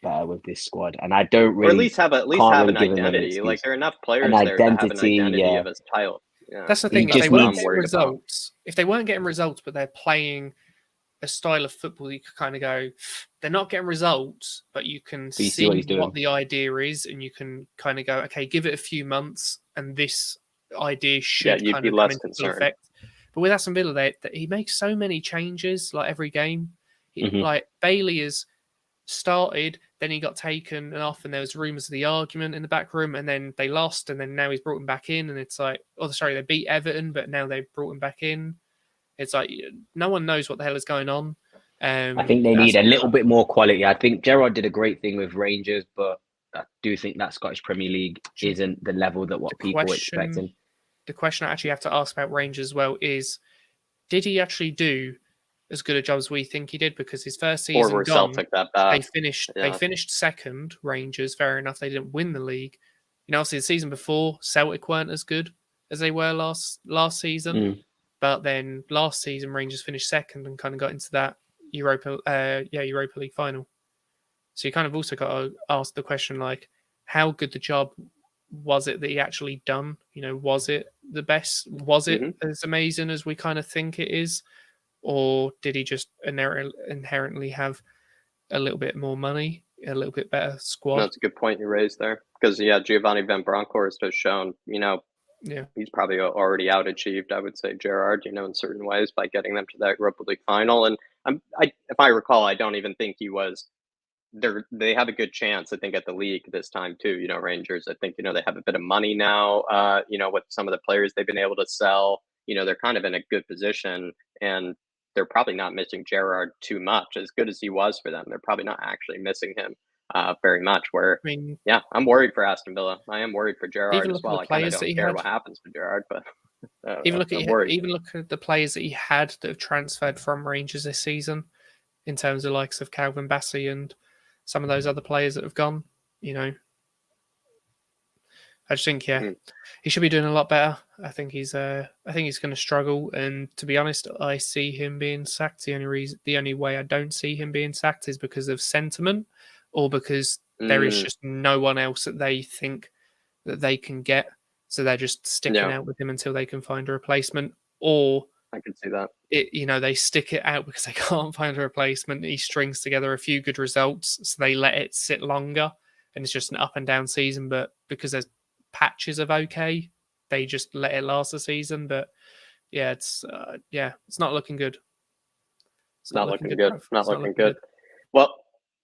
better with this squad, and I don't or at really least have can't an give him an identity. Like excuse. there are enough An players there to have an identity, identity yeah. of his title. Yeah, That's the thing. He If just they what weren't I'm getting worried about. results, if they weren't getting results, but they're playing a style of football, you could kind of go, they're not getting results, but you can you see what he's doing. the idea is, and you can kind of go, okay, give it a few months, and this idea should you'd kind be of less come into full concerned. effect. But with Aston Villa, that he makes so many changes, like every game. Mhm. Like Bailey has started, then he got taken off, and there was rumours of the argument in the back room, and then they lost, and then now he's brought him back in, and it's like, oh, sorry, they beat Everton, but now they've brought him back in. It's like no one knows what the hell is going on. I think they need a little bit more quality. I think Gerrard did a great thing with Rangers, but I do think that Scottish Premier League isn't the level that what people were expecting. The question I actually have to ask about Rangers as well is, did he actually do as good a job as we think he did? Because his first season Or were gone, Celtic that bad? they finished second, Rangers, fair enough. They didn't win the league. You know, obviously the season before, Celtic weren't as good as they were last season. But then last season, Rangers finished second and kind of got into that Europa League final. So you kind of also got to ask the question, like, how good the job was it that he actually done? You know, was it the best? Was it as amazing as we kind of think it is? Or did he just inherently have a little bit more money, a little bit better squad? That's a good point you raised there. Because, Giovanni Van Bronckhorst has shown, he's probably already out-achieved, I would say, Gerrard, in certain ways by getting them to that Europa League final. And if I recall, I don't even think he was there. They have a good chance, I think, at the league this time too. Rangers, I think, they have a bit of money now, with some of the players they've been able to sell. They're kind of in a good position, and they're probably not missing Gerrard too much. As good as he was for them, they're probably not actually missing him very much. I'm worried for Aston Villa. I am worried for Gerrard as well. I kind of don't care what happens for Gerrard, but even look at the players that he had that have transferred from Rangers this season, in terms of likes of Calvin Bassey and some of those other players that have gone. I just think, he should be doing a lot better. I think he's going to struggle, and to be honest, I see him being sacked. The only way I don't see him being sacked is because of sentiment, or because there is just no one else that they think that they can get, so they're just sticking out with him until they can find a replacement. Or I could see that they stick it out because they can't find a replacement. He strings together a few good results, so they let it sit longer, and it's just an up and down season. But because there's patches of okay, they just let it last the season. But it's not looking good. It's not looking good. Well,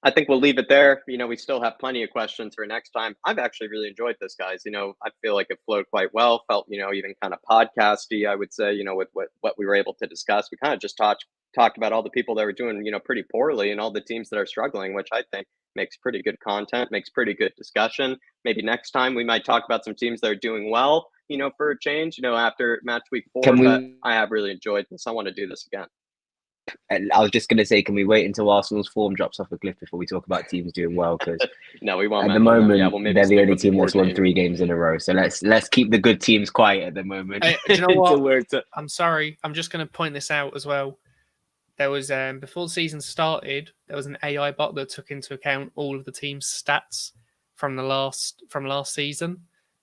I think we'll leave it there. We still have plenty of questions for next time. I've actually really enjoyed this, guys. I feel like it flowed quite well. Felt, even kind of podcasty, I would say, with what we were able to discuss. We kind of just talked about all the people that were doing, pretty poorly, and all the teams that are struggling, which I think makes pretty good content, makes pretty good discussion. Maybe next time we might talk about some teams that are doing well, for a change, after match week 4. But I have really enjoyed this. I want to do this again. I was just going to say, can we wait until Arsenal's form drops off a cliff before we talk about teams doing well? Because no, we won't. At the moment, they're the only team that's won 3 games in a row. So let's keep the good teams quiet at the moment. Do you know what? I'm sorry. I'm just going to point this out as well. There was before the season started, there was an AI bot that took into account all of the team's stats from last season,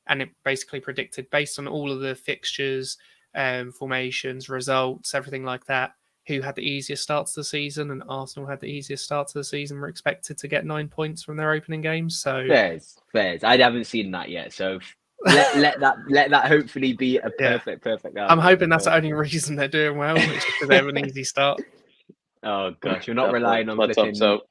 and it basically predicted, based on all of the fixtures, formations, results, everything like that, who had the easiest starts of the season, and Arsenal had the easiest starts of the season. Were expected to get 9 points from their opening games. So fairs. I haven't seen that yet. So let that hopefully be a perfect. I'm hoping that's the only reason they're doing well, it's because they have an easy start. Oh gosh, you're not relying on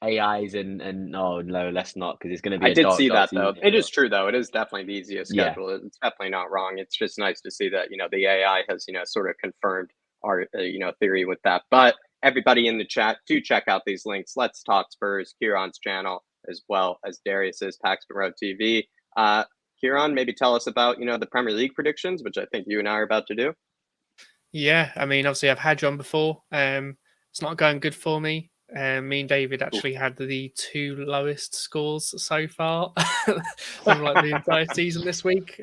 AIs and no, let's not, because it's going to be. I did see that though. It is true though. It is definitely the easiest schedule. Yeah. It's definitely not wrong. It's just nice to see that the AI has sort of confirmed our theory with that. But everybody in the chat, do check out these links. Let's Talk Spurs, Kieran's channel, as well as Darius's Paxton Road TV. Kieran, maybe tell us about the Premier League predictions, which I think you and I are about to do. Yeah, I mean, obviously I've had you on before. It's not going good for me. Me and David actually had the 2 lowest scores so far of the entire season this week.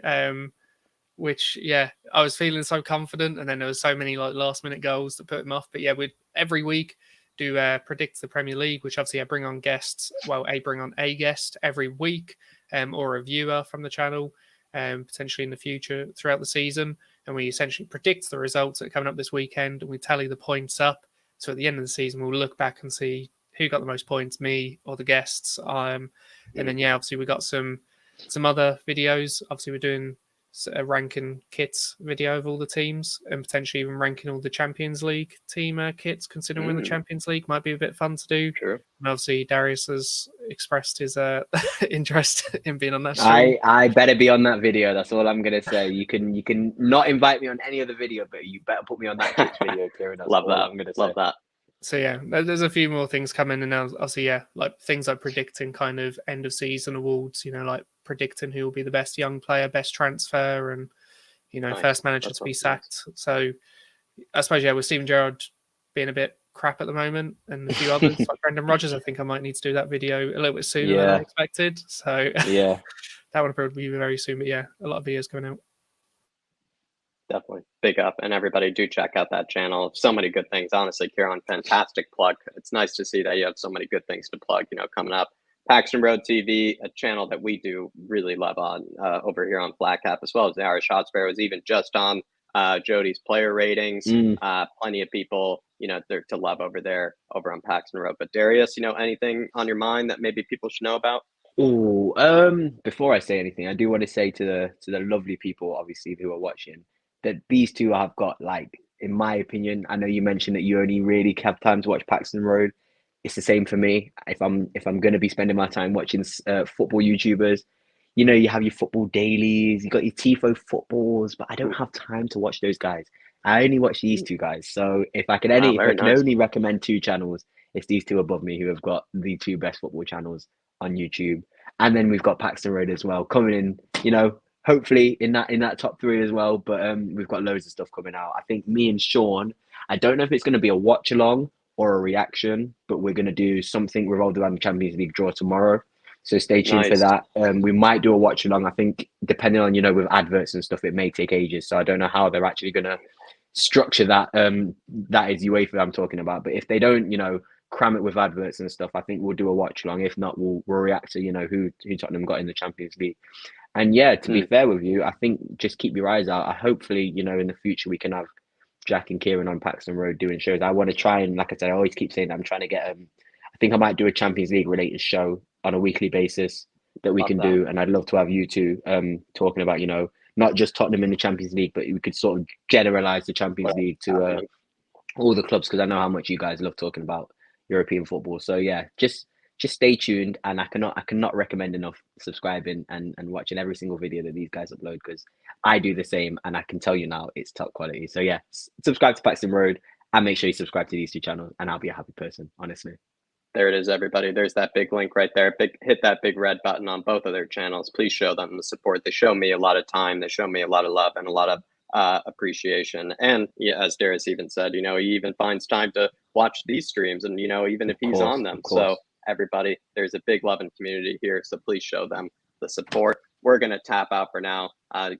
Which, I was feeling so confident, and then there was so many last minute goals that put him off. But we'd every week do predict the Premier League, which obviously I bring on guests. Well, bring on a guest every week, or a viewer from the channel, potentially in the future throughout the season, and we essentially predict the results that are coming up this weekend, and we tally the points up. So at the end of the season, we'll look back and see who got the most points, me or the guests. And then obviously we got some other videos. Obviously, we're doing a ranking kits video of all the teams, and potentially even ranking all the Champions League team kits, considering we're in the Champions League. Might be a bit fun to do. True. And obviously, Darius has expressed his interest in being on that stream. I better be on that video. That's all I'm gonna say. You can not invite me on any other video, but you better put me on that Twitch video, Kieran. That's Love all that. I'm gonna Love say. that. So yeah, there's a few more things coming, and obviously like things like predicting kind of end of season awards. Like predicting who will be the best young player, best transfer, and Nice. first manager That to be sounds sacked. So I suppose with Steven Gerrard being a bit crap at the moment, and a few others like Brendan Rodgers, I think I might need to do that video a little bit sooner than I expected. So Yeah. that one probably be very soon. But yeah, a lot of videos coming out. Definitely big up, and everybody do check out that channel. So many good things, honestly. Kieran, fantastic plug. It's nice to see that you have so many good things to plug, coming up. Paxton Road TV, a channel that we do really love on over here on Flat Cap, as well as the Irish Hotspur was even just on Jody's player ratings. Plenty of people, there to love over there over on Paxton Road. But Darius, anything on your mind that maybe people should know about? Before I say anything, I do want to say to the lovely people, obviously, who are watching, that these two have got, like, in my opinion, I know you mentioned that you only really have time to watch Paxton Road. It's the same for me. If I'm going to be spending my time watching football YouTubers, you have your football dailies, you got your Tifo footballs, but I don't have time to watch those guys. I only watch these two guys. So if I can only recommend two channels, it's these two above me who have got the two best football channels on YouTube. And then we've got Paxton Road as well coming in, hopefully in that top three as well. But we've got loads of stuff coming out. I think me and Sean, I don't know if it's going to be a watch along or a reaction, but we're going to do something revolved around the Champions League draw tomorrow. So stay tuned for that. We might do a watch along. I think depending on, with adverts and stuff, it may take ages. So I don't know how they're actually going to structure that. That is UEFA I'm talking about. But if they don't, cram it with adverts and stuff, I think we'll do a watch along. If not, we'll react to, who Tottenham got in the Champions League. And yeah, to be fair with you, I think just keep your eyes out. Hopefully, in the future we can have Jack and Kieran on Paxton Road doing shows. I want to try and, like I said, I always keep saying that I'm trying to get I think I might do a Champions League related show on a weekly basis that we can do, and I'd love to have you two talking about, not just Tottenham in the Champions League, but we could sort of generalize the Champions League to all the clubs, because I know how much you guys love talking about European football. So yeah, just stay tuned, and I cannot recommend enough subscribing and watching every single video that these guys upload, because I do the same, and I can tell you now it's top quality. So yeah, subscribe to Paxton Road and make sure you subscribe to these two channels, and I'll be a happy person, honestly. There it is, everybody. There's that big link right there. Hit that big red button on both of their channels. Please show them the support. They show me a lot of time. They show me a lot of love and a lot of appreciation. And yeah, as Darius even said, he even finds time to watch these streams, and even if he's on them. So everybody, there's a big love and community here. So please show them the support. We're going to tap out for now,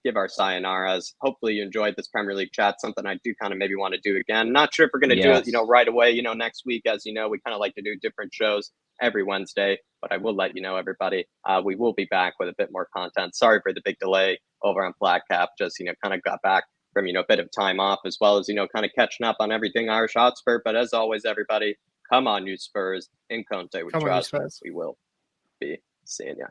give our sayonaras. Hopefully you enjoyed this Premier League chat, something I do kind of maybe want to do again. Not sure if we're going to do it, right away, next week. As we kind of like to do different shows every Wednesday, but I will let you know, everybody, we will be back with a bit more content. Sorry for the big delay over on Flat Cap. Just, kind of got back from, a bit of time off, as well as, kind of catching up on everything Irish Hotspur. But as always, everybody, come on, you Spurs. In Conte, we trust. We will be seeing you.